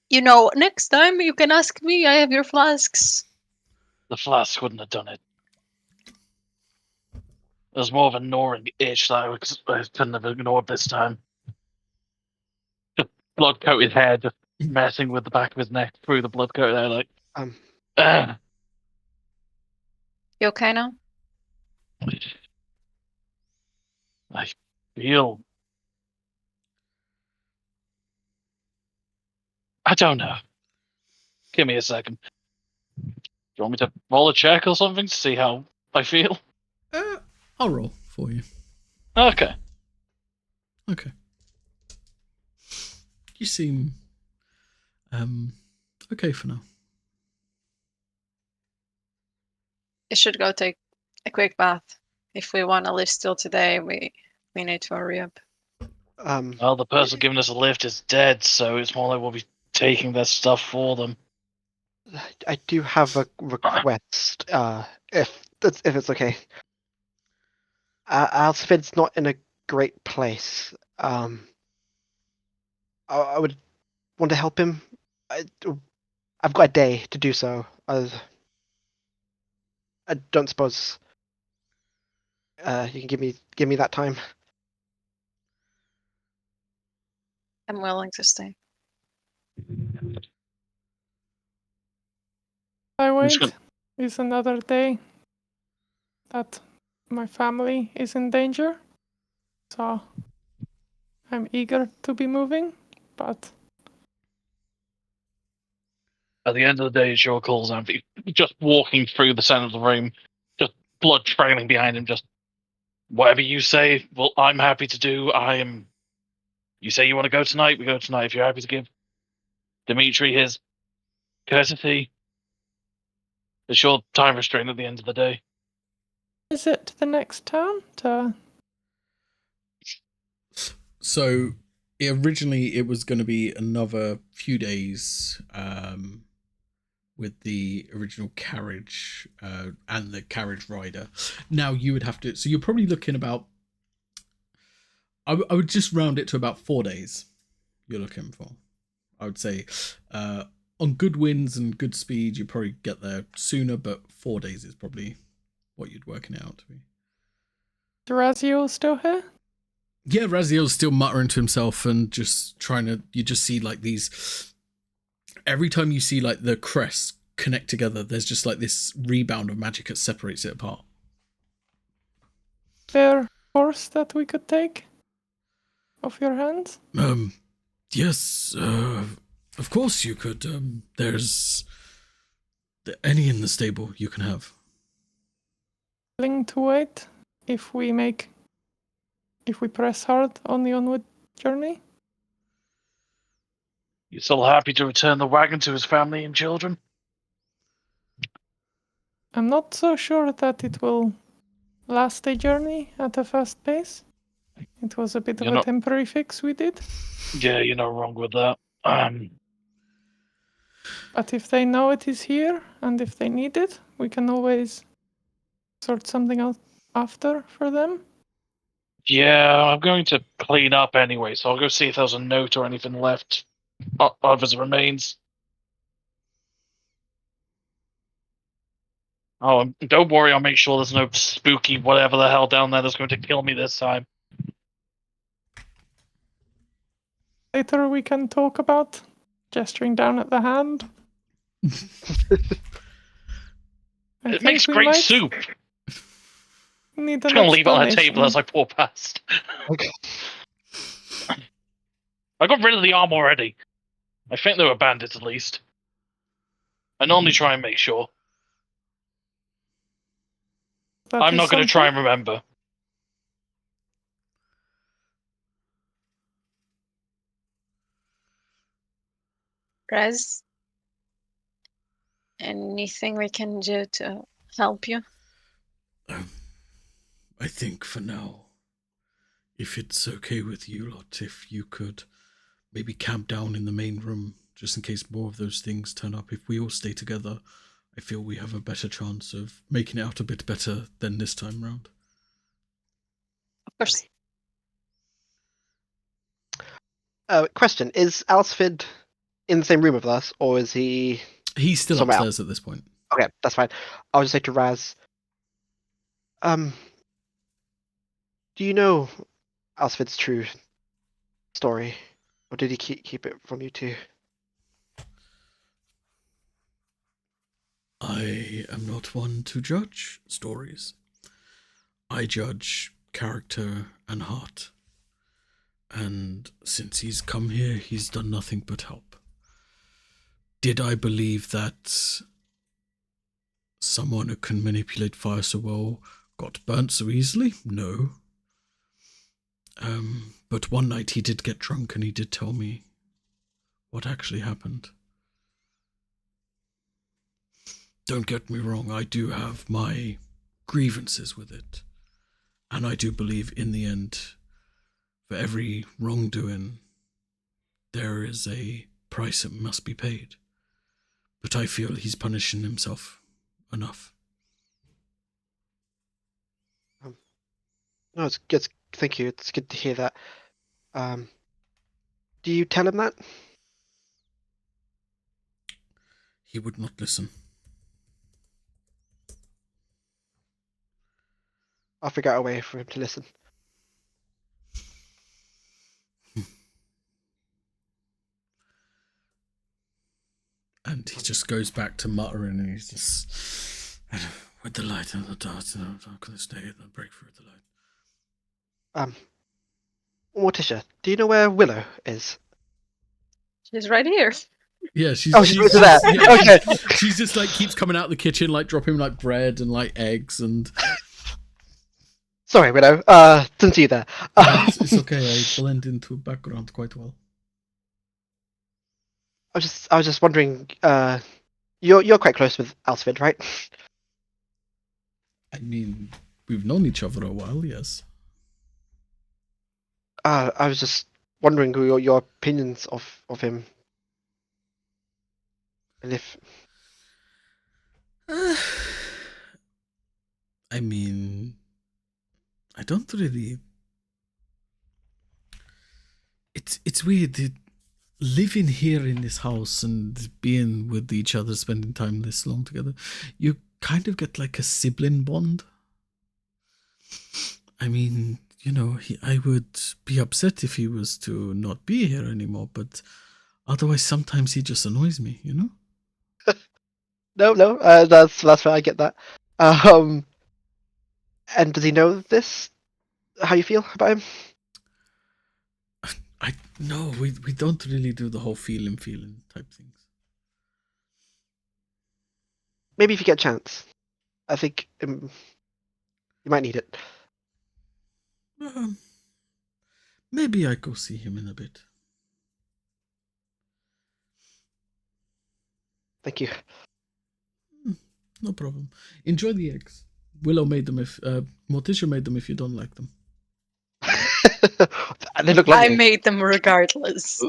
S3: You know, next time you can ask me. I have your flasks.
S5: The flask wouldn't have done it. It was more of a gnawing itch that I couldn't have ignored this time. Blood coated hair just messing with the back of his neck through the blood coat there, like.
S4: Um,
S3: You okay now?
S5: I feel. I don't know. Give me a second. Do you want me to roll a check or something to see how I feel?
S1: I'll roll for you.
S5: Okay.
S1: Okay. You seem okay for now.
S3: You should go take a quick bath. If we want to live still today, we need to hurry up.
S5: Well, the person giving us a lift is dead, so it's more like we'll be taking their stuff for them.
S4: I do have a request. If it's okay. Alsford's not in a great place. I would want to help him. I've got a day to do so. I don't suppose you can give me that time.
S3: I'm willing to stay.
S5: just
S2: tonight is another day that my family is in danger. So I'm eager to be moving, but
S5: At the end of the day, it's your call, Xanthi. Just walking through the center of the room, just blood trailing behind him, just whatever you say, well, I'm happy to do. You say you want to go tonight, we go tonight. If you're happy to give Dimitri his courtesy, it's your time restraint at the end of the day.
S2: is it the next town to...
S1: So originally it was going to be another few days with the original carriage and the carriage rider. Now you would have to, so you're probably looking about, I would just round it to about 4 days you're looking for. I would say on good winds and good speed you probably get there sooner, but 4 days is probably what you'd working it out to be.
S2: Durazio still here?
S1: Yeah, Raziel's still muttering to himself and just trying to, you just see like these, every time you see like the crests connect together, there's just like this rebound of magic that separates it apart.
S2: There horse that we could take off your hands?
S1: Yes, of course you could. There's any in the stable you can have.
S2: Willing to wait if we press hard on the onward journey?
S5: You still happy to return the wagon to his family and children?
S2: I'm not so sure that it will last a journey at a fast pace. It was a bit of a temporary fix we did.
S5: Yeah, you're not wrong with that.
S2: But if they know it is here, and if they need it, we can always sort something out after for them.
S5: Yeah, I'm going to clean up anyway, so I'll go see if there's a note or anything left of his remains. Oh, and don't worry, I'll make sure there's no spooky whatever the hell down there that's going to kill me this time.
S2: Later we can talk about gesturing down at the hand.
S5: It makes great soup.
S2: Need
S5: I'm
S2: an
S5: going to leave it on a table
S2: explanation.
S5: as I pour past.
S4: Okay.
S5: I got rid of the arm already. I think they were bandits at least. I normally try and make sure.
S2: That
S5: I'm
S2: is
S5: not going to try and
S2: something.
S5: remember.
S3: Rez, anything we can do to help you?
S1: I think for now, if it's okay with you lot, if you could maybe camp down in the main room, just in case more of those things turn up. If we all stay together, I feel we have a better chance of making it out a bit better than this time round.
S3: Of course.
S4: Question: is Alsford in the same room with us, or is he?
S1: He's still
S4: Somewhere
S1: upstairs at this point.
S4: Okay, that's fine. I'll just say to Raz, do you know Alsford's true story, or did he keep it from you too?
S1: I am not one to judge stories. I judge character and heart. And since he's come here, he's done nothing but help. Did I believe that someone who can manipulate fire so well got burnt so easily? No. But one night he did get drunk and he did tell me what actually happened. Don't get me wrong, I do have my grievances with it. And I do believe in the end, for every wrongdoing, there is a price that must be paid. But I feel he's punishing himself enough.
S4: No, it's good. Thank you. It's good to hear that. Do you tell him that?
S1: He would not listen.
S4: I'll figure out a way for him to listen.
S1: And And he just goes back to muttering, and he's just with the light and the dark, I'm gonna stay and break through the light.
S4: Morticia, do you know where Willow is?
S3: She's right here.
S1: Yeah, she's
S4: she's there.
S1: yeah,
S4: Okay.
S1: she's just like keeps coming out of the kitchen, like dropping like bread and like eggs, and
S4: Sorry, Willow. Didn't see you there.
S1: it's okay. I blend into a background quite well.
S4: I was just wondering. You're quite close with Alsford, right?
S1: I mean, we've known each other a while, yes.
S4: I was just wondering your opinions of him, and if
S1: I mean, I don't really. It's weird living here in this house and being with each other, spending time this long together. You kind of get like a sibling bond. I mean, you know, I would be upset if he was to not be here anymore, but otherwise, sometimes he just annoys me, you know?
S4: no, that's fair. I get that. And does he know this? How you feel about him?
S1: No, we don't really do the whole feeling type things.
S4: Maybe if you get a chance, I think you might need it.
S1: Maybe I go see him in a bit.
S4: Thank you.
S1: No problem. Enjoy the eggs. Willow made them if Morticia made them if you don't like them.
S4: They look lovely.
S3: I made them regardless.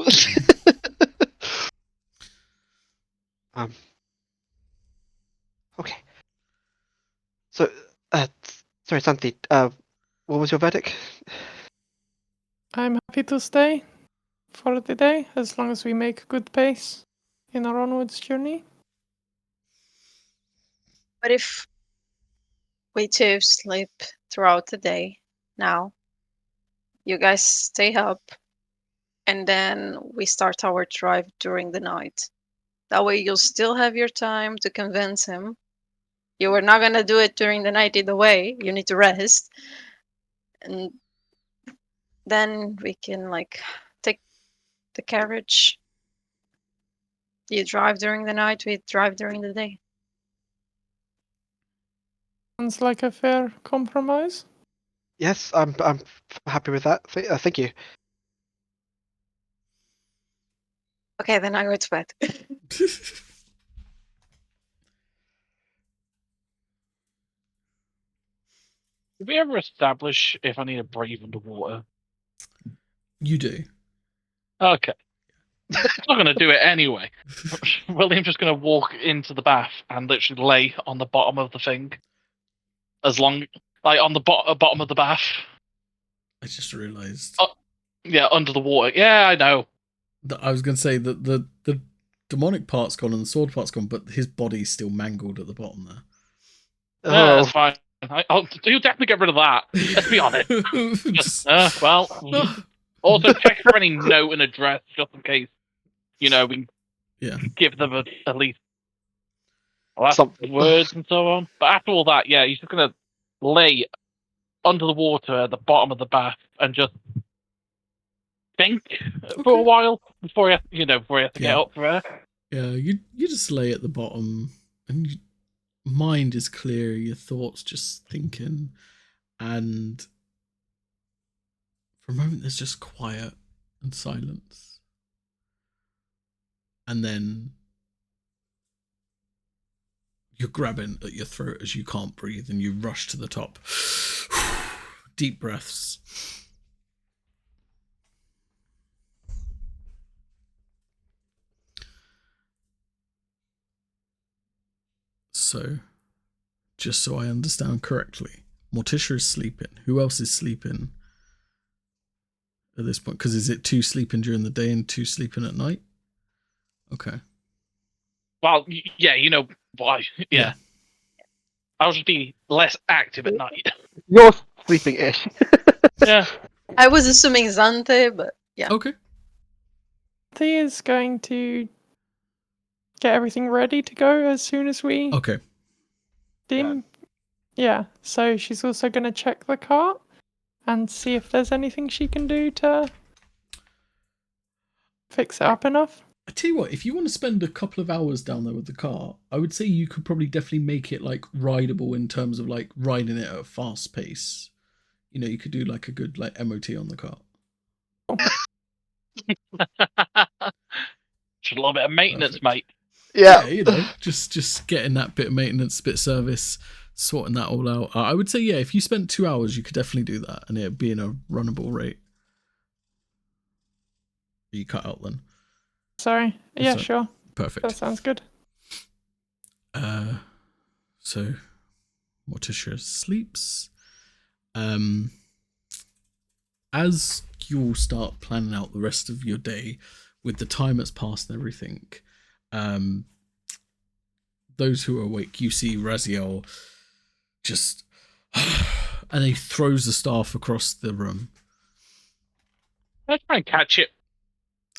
S4: Okay. So, sorry, Santi. What was your verdict?
S2: I'm happy to stay for the day as long as we make good pace in our onwards journey.
S3: But if we two sleep throughout the day now, you guys stay up, and then we start our drive during the night. That way you'll still have your time to convince him. You were not going to do it during the night either way. You need to rest. And then we can, like, take the carriage. You drive during the night, we drive during the day.
S2: Sounds like a fair compromise.
S4: Yes, I'm happy with that. Thank you.
S3: Okay, then I go to bed.
S5: Did we ever establish if I need to breathe underwater?
S1: You do.
S5: Okay. I'm not going to do it anyway. William's just going to walk into the bath and literally lay on the bottom of the thing. On the bottom of the bath.
S1: I just realised.
S5: Yeah, under the water. Yeah, I know.
S1: I was going to say that the demonic part's gone and the sword part's gone, but his body's still mangled at the bottom there.
S5: Yeah, that's fine. You'll definitely get rid of that. Let's be honest. Also check for any note and address just in case. You know, we can give them at least some words and so on. But after all that, yeah, he's just gonna lay under the water at the bottom of the bath and just think for a while before he has to get up for air.
S1: Yeah, you just lay at the bottom and your mind is clear, your thoughts just thinking, and for a moment there's just quiet and silence. And then you're grabbing at your throat as you can't breathe and you rush to the top. Deep breaths. So, just so I understand correctly, Morticia is sleeping. Who else is sleeping at this point? Because is it 2 sleeping during the day and 2 sleeping at night? Okay.
S5: Well, yeah, you know why. Yeah. I'll just be less active at night.
S4: You're sleeping-ish.
S5: Yeah.
S3: I was assuming Zante, but yeah.
S1: Okay.
S2: He is going to get everything ready to go as soon as we
S1: Okay.
S2: deem. Yeah. So she's also going to check the cart and see if there's anything she can do to fix it up enough.
S1: I tell you what, if you want to spend a couple of hours down there with the car, I would say you could probably definitely make it like rideable in terms of like riding it at a fast pace. You know, you could do like a good like MOT on the car.
S5: Just a little bit of maintenance,
S1: Perfect.
S5: mate.
S4: Yeah.
S1: You know, just getting that bit of maintenance, bit of service, sorting that all out. I would say, yeah, if you spent 2 hours, you could definitely do that, and it'd be in a runnable rate. You cut out then.
S2: Sorry. Yeah,
S1: So-
S2: sure.
S1: Perfect.
S2: That sounds good.
S1: So Morticia sleeps. As you all start planning out the rest of your day, with the time that's passed and everything, those who are awake, you see Raziel just, and he throws the staff across the room.
S5: Let's try and catch it.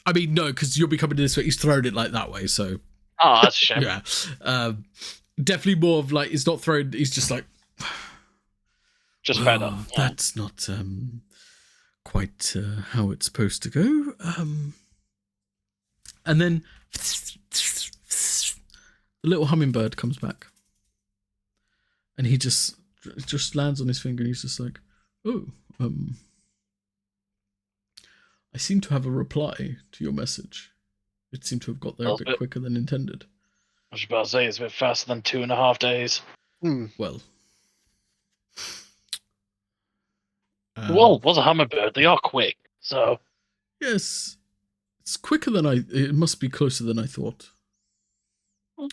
S1: I mean, no, because you'll be coming this way. He's thrown it like that way, so
S5: Oh, that's a shame.
S1: yeah. Definitely more of like, it's not thrown, he's just like,
S5: Just fed up. Yeah.
S1: that's not quite how it's supposed to go. And then the little hummingbird comes back, and he just lands on his finger, and he's just like, "Oh, I seem to have a reply to your message. It seemed to have got there a bit quicker than intended."
S5: I was about to say it's a bit faster than 2.5 days.
S1: Well,
S5: Well, was a hummingbird. They are quick, so
S1: yes, it's quicker than it must be closer than I thought. I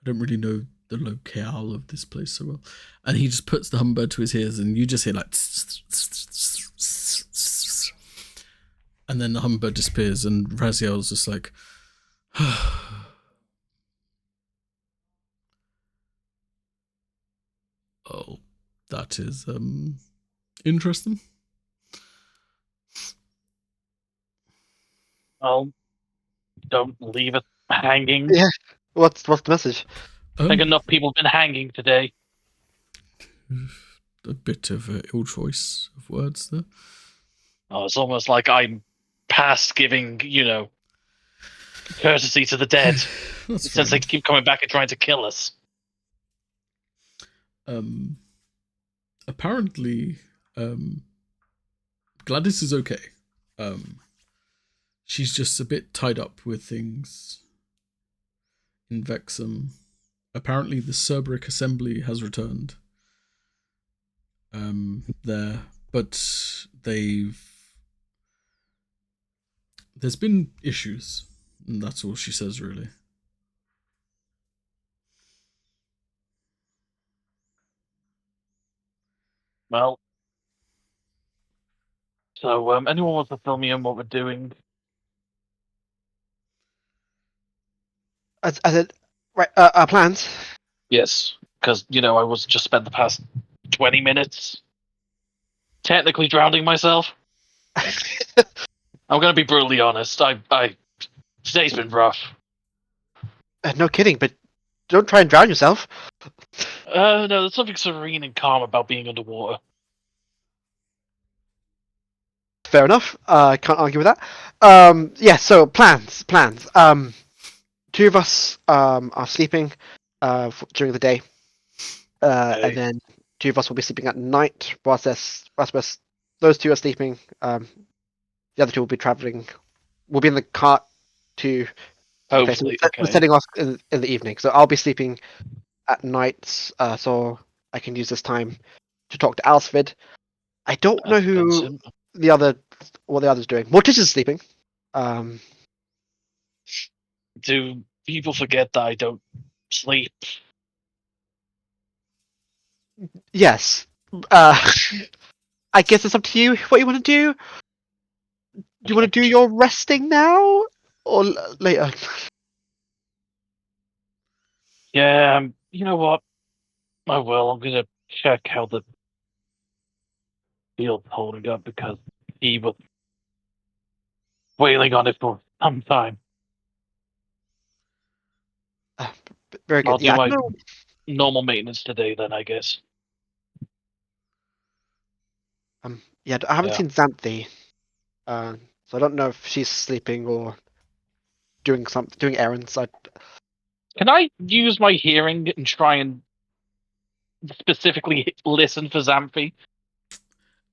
S1: don't really know the locale of this place so well. And he just puts the hummingbird to his ears, and you just hear like, and then the hummingbird disappears, and Raziel's just like, oh, that is interesting.
S5: well, don't leave it hanging.
S4: Yeah. What's the message?
S5: I think enough people have been hanging today.
S1: A bit of an ill choice of words there.
S5: Oh, it's almost like I'm past giving, courtesy to the dead,
S1: That's
S5: since
S1: fair
S5: they keep coming back and trying to kill us.
S1: Apparently, Gladys is okay. She's just a bit tied up with things in Vexham. Apparently, the Cerbric Assembly has returned there, but there's been issues, and that's all she says, really.
S5: Well, so anyone wants to fill me in what we're doing?
S4: I said, right. Our plans.
S5: Yes, because I was just spent the past 20 minutes technically drowning myself. I'm gonna be brutally honest. Today's been rough.
S4: No kidding, but don't try and drown yourself.
S5: No, there's something serene and calm about being underwater.
S4: Fair enough. I can't argue with that. Yeah. So plans. Two of us are sleeping during the day,
S5: Okay.
S4: and then two of us will be sleeping at night. Whilst those two are sleeping, the other two will be traveling. We'll be in the cart to.
S5: Hopefully,
S4: We're setting off in the evening. So I'll be sleeping at night, so I can use this time to talk to Alsford. I don't know
S5: Vincent.
S4: what the other's doing. Morticia's sleeping.
S5: Do people forget that I don't sleep?
S4: Yes. I guess it's up to you what you want to do. Do you want to do your resting now or later?
S5: Yeah, you know what? I will. I'm gonna check how the field's holding up because he was wailing on it for some time.
S4: Very good.
S5: I'll do
S4: Yeah,
S5: my
S4: no,
S5: normal maintenance today then, I guess.
S4: yeah, I haven't
S5: Yeah.
S4: seen Xanthi, so I don't know if she's sleeping or doing errands.
S5: Can I use my hearing and try and specifically listen for Xanthi?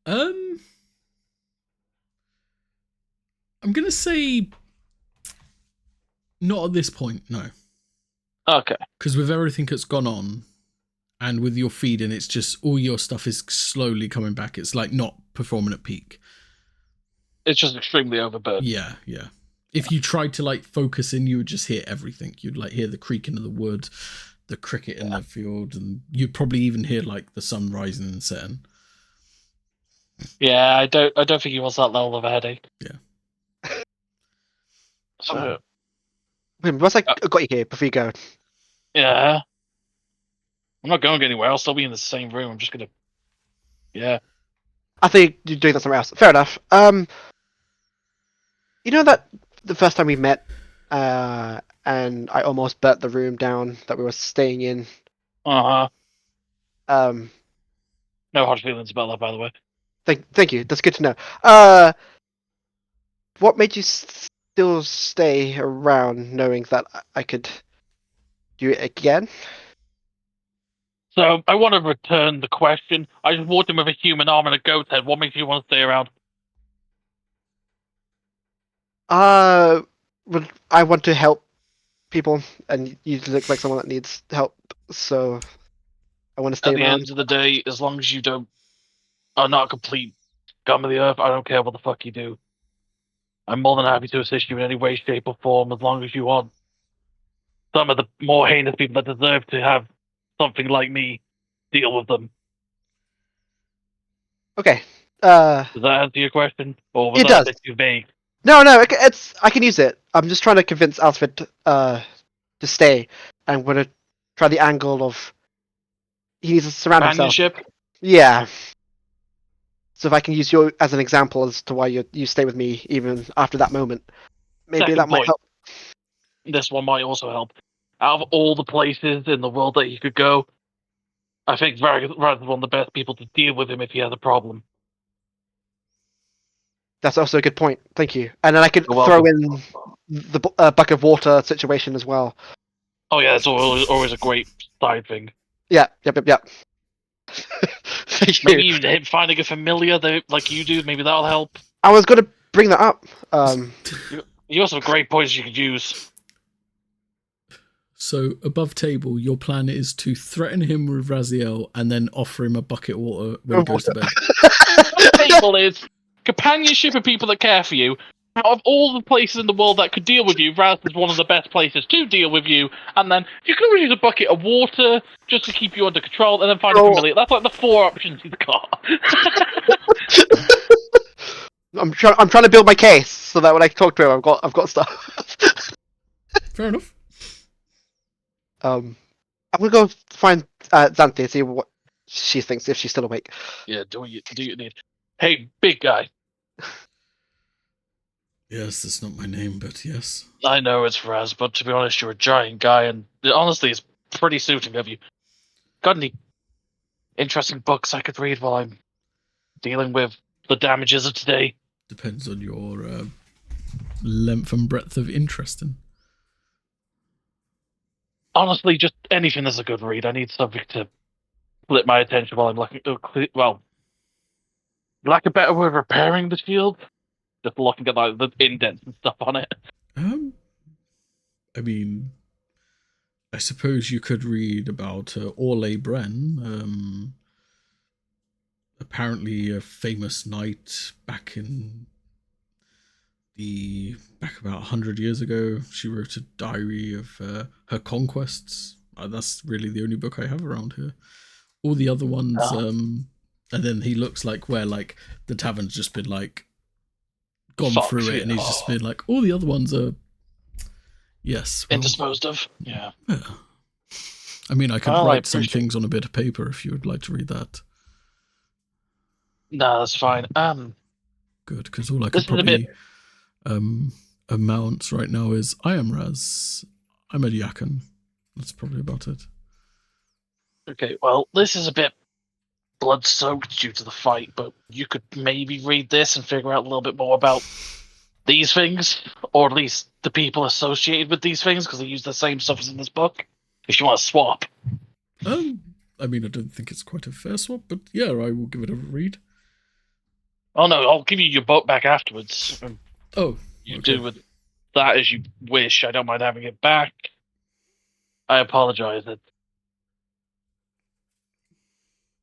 S1: I'm gonna say not at this point, no.
S5: Okay.
S1: Because with everything that's gone on, and with your feeding, it's just all your stuff is slowly coming back. It's like not performing at peak.
S5: It's just extremely overburdened.
S1: Yeah. If you tried to like focus in, you would just hear everything. You'd like hear the creaking of the wood, the cricket in the field, and you'd probably even hear like the sun rising and setting.
S5: Yeah, I don't think he wants that level of a headache.
S1: Yeah.
S5: So
S4: Once I got you here, before you go,
S5: yeah. I'm not going anywhere. I'll still be in the same room. I'm just gonna. Yeah.
S4: I think you're doing that somewhere else. Fair enough. You know that the first time we met, and I almost burnt the room down that we were staying in.
S5: Uh huh.
S4: Um,
S5: No hard feelings about that, by the way.
S4: thank you. That's good to know. What made you still stay around, knowing that I could do it again?
S5: So I want to return the question. I just walked in with a human arm and a goat's head. What makes you want to stay around?
S4: Well, I want to help people, and you look like someone that needs help, so I want to stay
S5: At the
S4: around.
S5: end of the day, as long as you are not a complete scum of the earth, I don't care what the fuck you do. I'm more than happy to assist you in any way, shape, or form, as long as you are some of the more heinous people that deserve to have something like me deal with them.
S4: Okay.
S5: Does that answer your question? Or was
S4: It
S5: that a
S4: does.
S5: bit too vague?
S4: No, I can use it. I'm just trying to convince Alfred to stay. I'm gonna try the angle of he needs to surround himself.
S5: Companionship?
S4: Yeah. So if I can use you as an example as to why you stay with me even after that moment, maybe
S5: Second
S4: that might
S5: point.
S4: help.
S5: This one might also help. Out of all the places in the world that you could go, I think Vargas is one of the best people to deal with him if he has a problem.
S4: That's also a good point. Thank you. And then I could
S5: You're
S4: throw
S5: welcome.
S4: in the bucket of water situation as well.
S5: Oh yeah, it's always a great side thing.
S4: Yeah. Yep. Thank you.
S5: Maybe you finding a familiar like you do, maybe that'll help.
S4: I was gonna bring that up.
S5: You also have great points you could use.
S1: So above table, your plan is to threaten him with Raziel and then offer him a bucket of water when he goes to bed.
S5: Table is companionship of people that care for you. Out of all the places in the world that could deal with you, Raz is one of the best places to deal with you. And then you can use a bucket of water just to keep you under control, and then find a familiar. That's like the 4 options you've got.
S4: I'm trying to build my case so that when I talk to him, I've got stuff.
S1: Fair enough.
S4: I'm gonna go find Xanthi and see what she thinks if she's still awake.
S5: Yeah, do what you need. Hey, big guy.
S1: Yes, that's not my name, but yes.
S5: I know it's Raz, but to be honest, you're a giant guy, and honestly, it's pretty suiting of you. Got any interesting books I could read while I'm dealing with the damages of today?
S1: Depends on your length and breadth of interesting.
S5: Honestly, just anything that's a good read. I need something to split my attention while I'm looking. Well, like a better word, repairing the shield. Just looking at like the indents and stuff on it.
S1: I mean, I suppose you could read about Orlais Bren, apparently a famous knight back about 100 years ago. She wrote a diary of her conquests. That's really the only book I have around here. All the other ones, and then he looks like where like the tavern's just been like gone through it, and he's just been like, all the other ones are yes,
S5: and disposed of. Yeah.
S1: I mean, I could write some things on a bit of paper if you would like to read that.
S5: No, that's fine.
S1: Good, because all I could probably amounts right now is I am Raz. I'm a Yakan. That's probably about it.
S5: Okay, well, this is a bit blood-soaked due to the fight, but you could maybe read this and figure out a little bit more about these things, or at least the people associated with these things, because they use the same stuff as in this book. If you want to swap.
S1: I mean, I don't think it's quite a fair swap, but yeah, I will give it a read.
S5: Oh no, I'll give you your book back afterwards.
S1: Oh,
S5: You
S1: okay.
S5: do with that as you wish. I don't mind having it back. I apologize.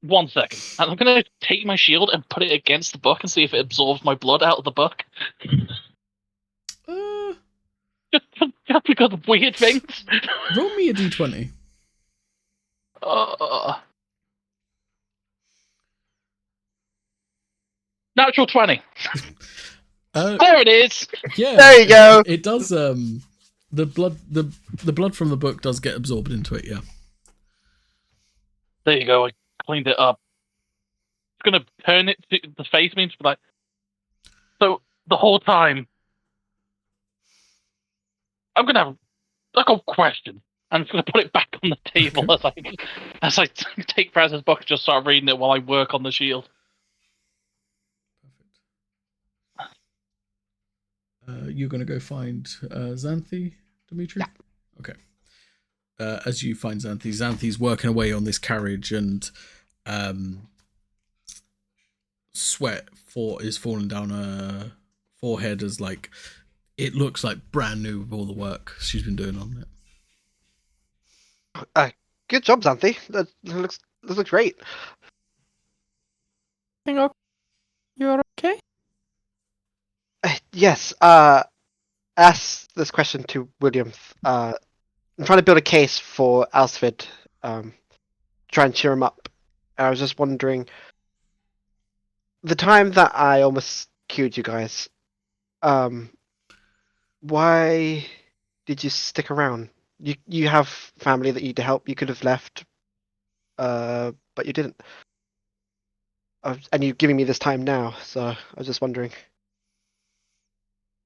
S5: One second. And I'm going to take my shield and put it against the book and see if it absorbs my blood out of the book.
S1: Uh,
S5: Just because of weird things.
S1: roll me a d20.
S5: Natural 20.
S1: Uh,
S5: There it is.
S1: yeah,
S4: There you go.
S1: It does. The blood from the book does get absorbed into it. Yeah.
S5: There you go. I cleaned it up. It's going to turn it to the face means like. So the whole time, I'm going to have like a question. I'm just going to put it back on the table
S1: Okay.
S5: as I take Francis' book and just start reading it while I work on the shield.
S1: You're going to go find Xanthi, Dimitri?
S4: Yeah.
S1: Okay. As you find Xanthi's working away on this carriage, and sweat is falling down her forehead as like it looks like brand new with all the work she's been doing on it.
S4: Good job, Xanthi. That looks great.
S2: You're okay?
S4: Yes. Ask this question to William. I'm trying to build a case for Alsford. Try and cheer him up. And I was just wondering, the time that I almost killed you guys, why did you stick around? You have family that you need to help. You could have left, but you didn't. And you're giving me this time now, so I was just wondering.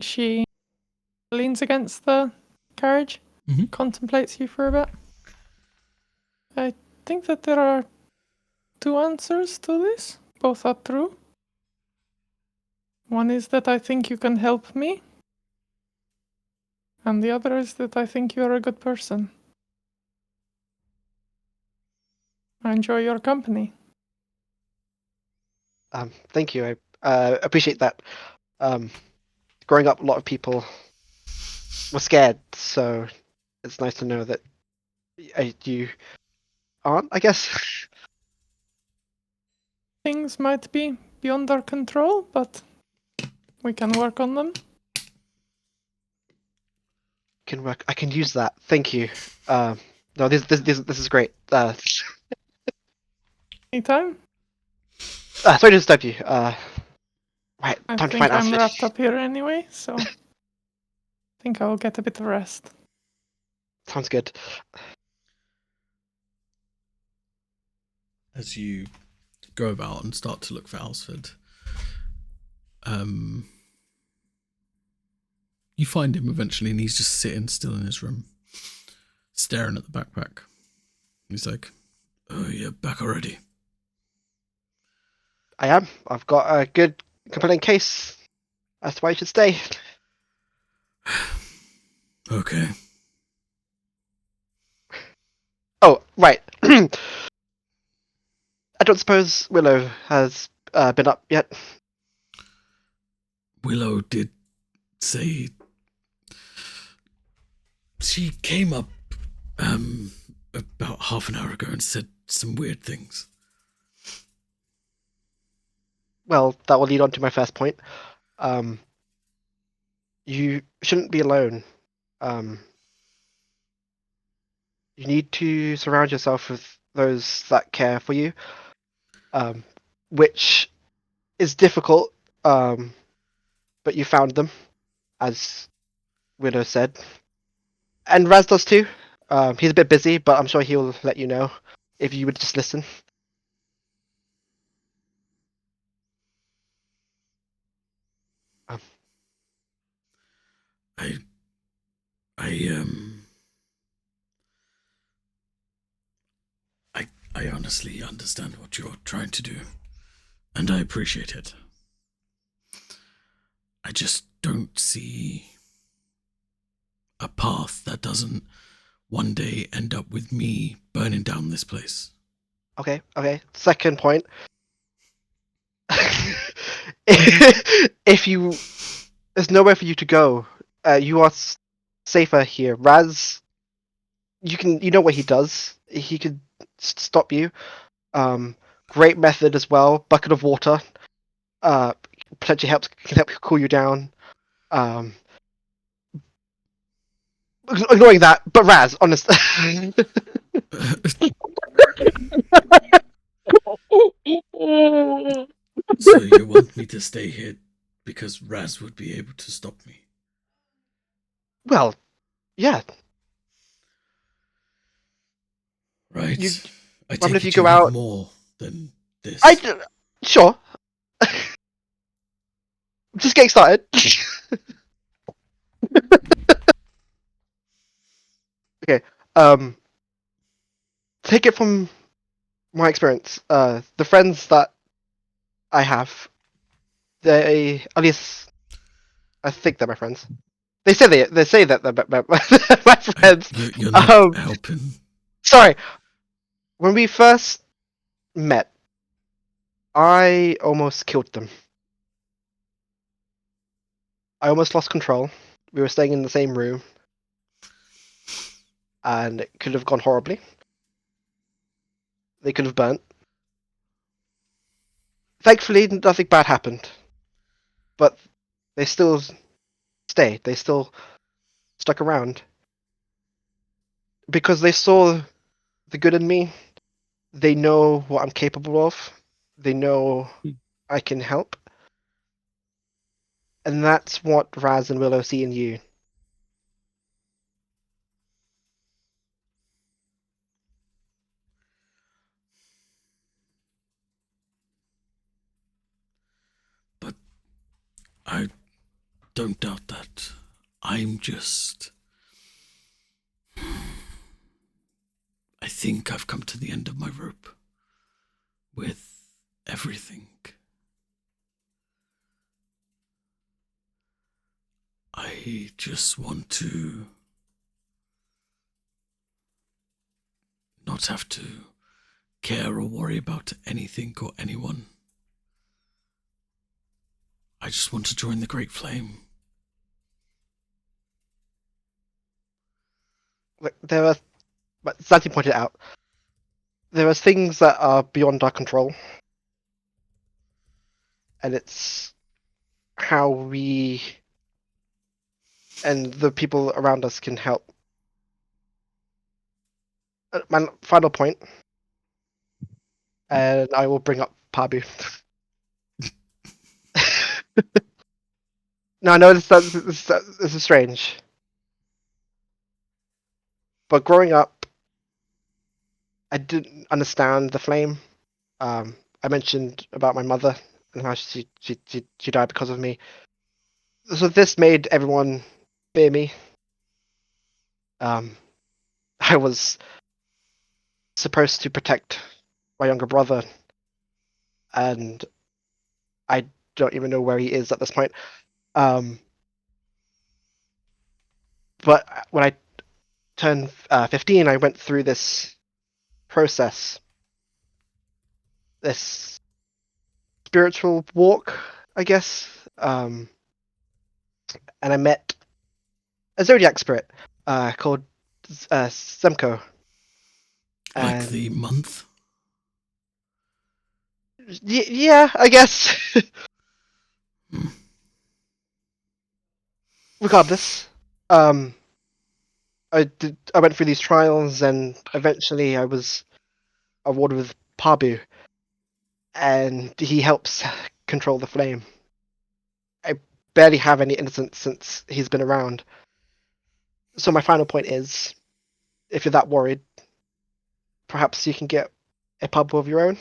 S2: She leans against the carriage,
S1: Mhm.
S2: contemplates you for a bit. I think that there are two answers to this. Both are true. One is that I think you can help me, and the other is that I think you are a good person. I enjoy your company.
S4: Thank you. I appreciate that. Growing up, a lot of people were scared, so it's nice to know that you aren't, I guess.
S2: Things might be beyond our control, but we can work on them.
S4: Can work. I can use that. Thank you. No, this is great.
S2: Anytime.
S4: Sorry to disturb you. Right,
S2: I
S4: time to
S2: think
S4: find
S2: I'm
S4: Alfred.
S2: wrapped up here anyway, so I think I will get a bit of rest.
S4: Sounds good.
S1: As you go about and start to look for Alsford, you find him eventually, and he's just sitting still in his room, staring at the backpack. He's like, "Oh, you're back already."
S4: I am. I've got a good compelling case. That's why you should stay.
S1: Okay.
S4: Oh, right. I don't suppose Willow has been up yet.
S1: Willow did say she came up about half an hour ago and said some weird things.
S4: Well, that will lead on to my first point. You shouldn't be alone. You need to surround yourself with those that care for you, which is difficult, but you found them, as Widow said. And Raz does too. He's a bit busy, but I'm sure he'll let you know if you would just listen.
S1: I I honestly understand what you're trying to do, and I appreciate it. I just don't see a path that doesn't one day end up with me burning down this place.
S4: Okay. Second point. If you, there's nowhere for you to go. You are safer here. Raz, you know what he does. He could stop you. Great method as well. Bucket of water. Potentially can help cool you down. Ignoring that, but Raz, honest.
S1: So you want me to stay here because Raz would be able to stop me?
S4: Well, yeah.
S1: Right. I
S4: What
S1: take
S4: if you
S1: it
S4: go
S1: you have
S4: out?
S1: more than this.
S4: Sure. Just getting started. Okay. Take it from my experience. The friends that I have, they at least I think they're my friends. They say that they're my friends.
S1: You're not helping.
S4: Sorry. When we first met, I almost killed them. I almost lost control. We were staying in the same room, and it could have gone horribly. They could have burnt. Thankfully, nothing bad happened. But they still stayed. They still stuck around. Because they saw the good in me. They know what I'm capable of. They know I can help. And that's what Raz and Willow see in you.
S1: But I don't doubt that. I'm just. I think I've come to the end of my rope with everything. I just want to not have to care or worry about anything or anyone. I just want to join the Great Flame.
S4: There are, but Santi pointed out, there are things that are beyond our control. And it's how we and the people around us can help. My final point, and I will bring up Pabu. No, I know this is strange. But growing up, I didn't understand the flame. I mentioned about my mother and how she died because of me. So this made everyone fear me. I was supposed to protect my younger brother, and I don't even know where he is at this point. But when I turned 15, I went through this process, this spiritual walk, I guess. And I met a zodiac spirit called Semko.
S1: Like the month?
S4: Yeah, I guess. Regardless, I went through these trials, and eventually I was awarded with Pabu, and he helps control the flame. I barely have any innocence since he's been around. So my final point is, if you're that worried, perhaps you can get a Pabu of your own.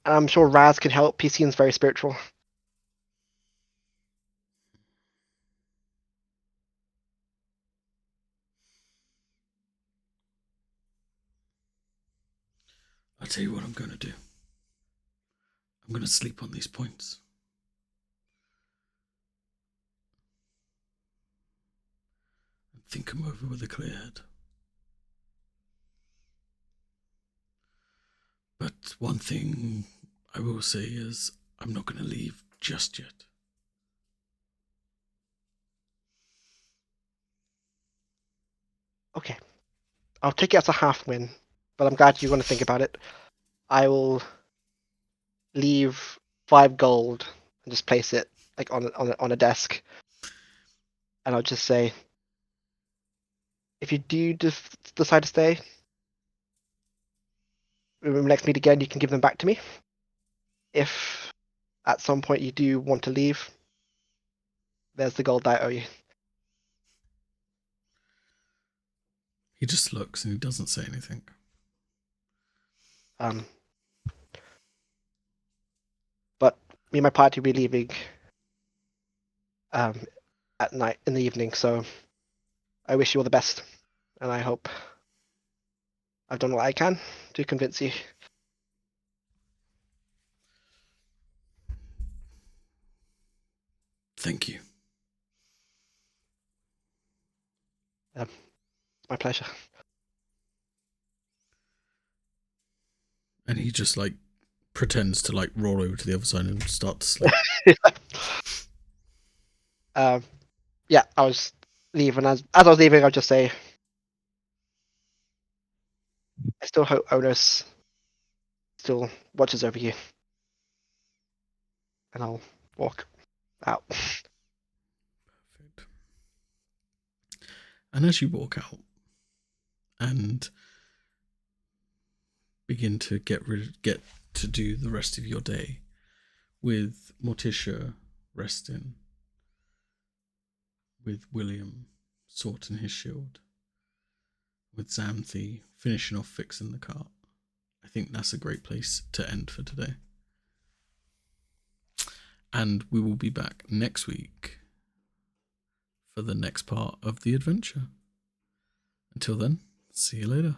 S4: And I'm sure Raz can help. He seems very spiritual.
S1: I'll tell you what I'm going to do. I'm going to sleep on these points. And think them over with a clear head. But one thing I will say is I'm not going to leave just yet.
S4: Okay. I'll take it as a half win, but I'm glad you want to think about it. I will leave 5 gold and just place it like on a desk, and I'll just say, if you do decide to stay, when we next meet again, you can give them back to me. If at some point you do want to leave, there's the gold that I owe you.
S1: He just looks and he doesn't say anything.
S4: But me and my party will be leaving at night, in the evening, so I wish you all the best, and I hope I've done what I can to convince you.
S1: Thank you.
S4: My pleasure.
S1: And he just like pretends to like roll over to the other side and start to sleep.
S4: Yeah, I was leaving. As I was leaving, I'll just say, I still hope Onus still watches over you. And I'll walk out.
S1: Perfect. And as you walk out and begin to get to do the rest of your day, with Morticia resting, with William sorting his shield, with Xanthi finishing off fixing the cart, I think that's a great place to end for today. And we will be back next week for the next part of the adventure. Until then, see you later.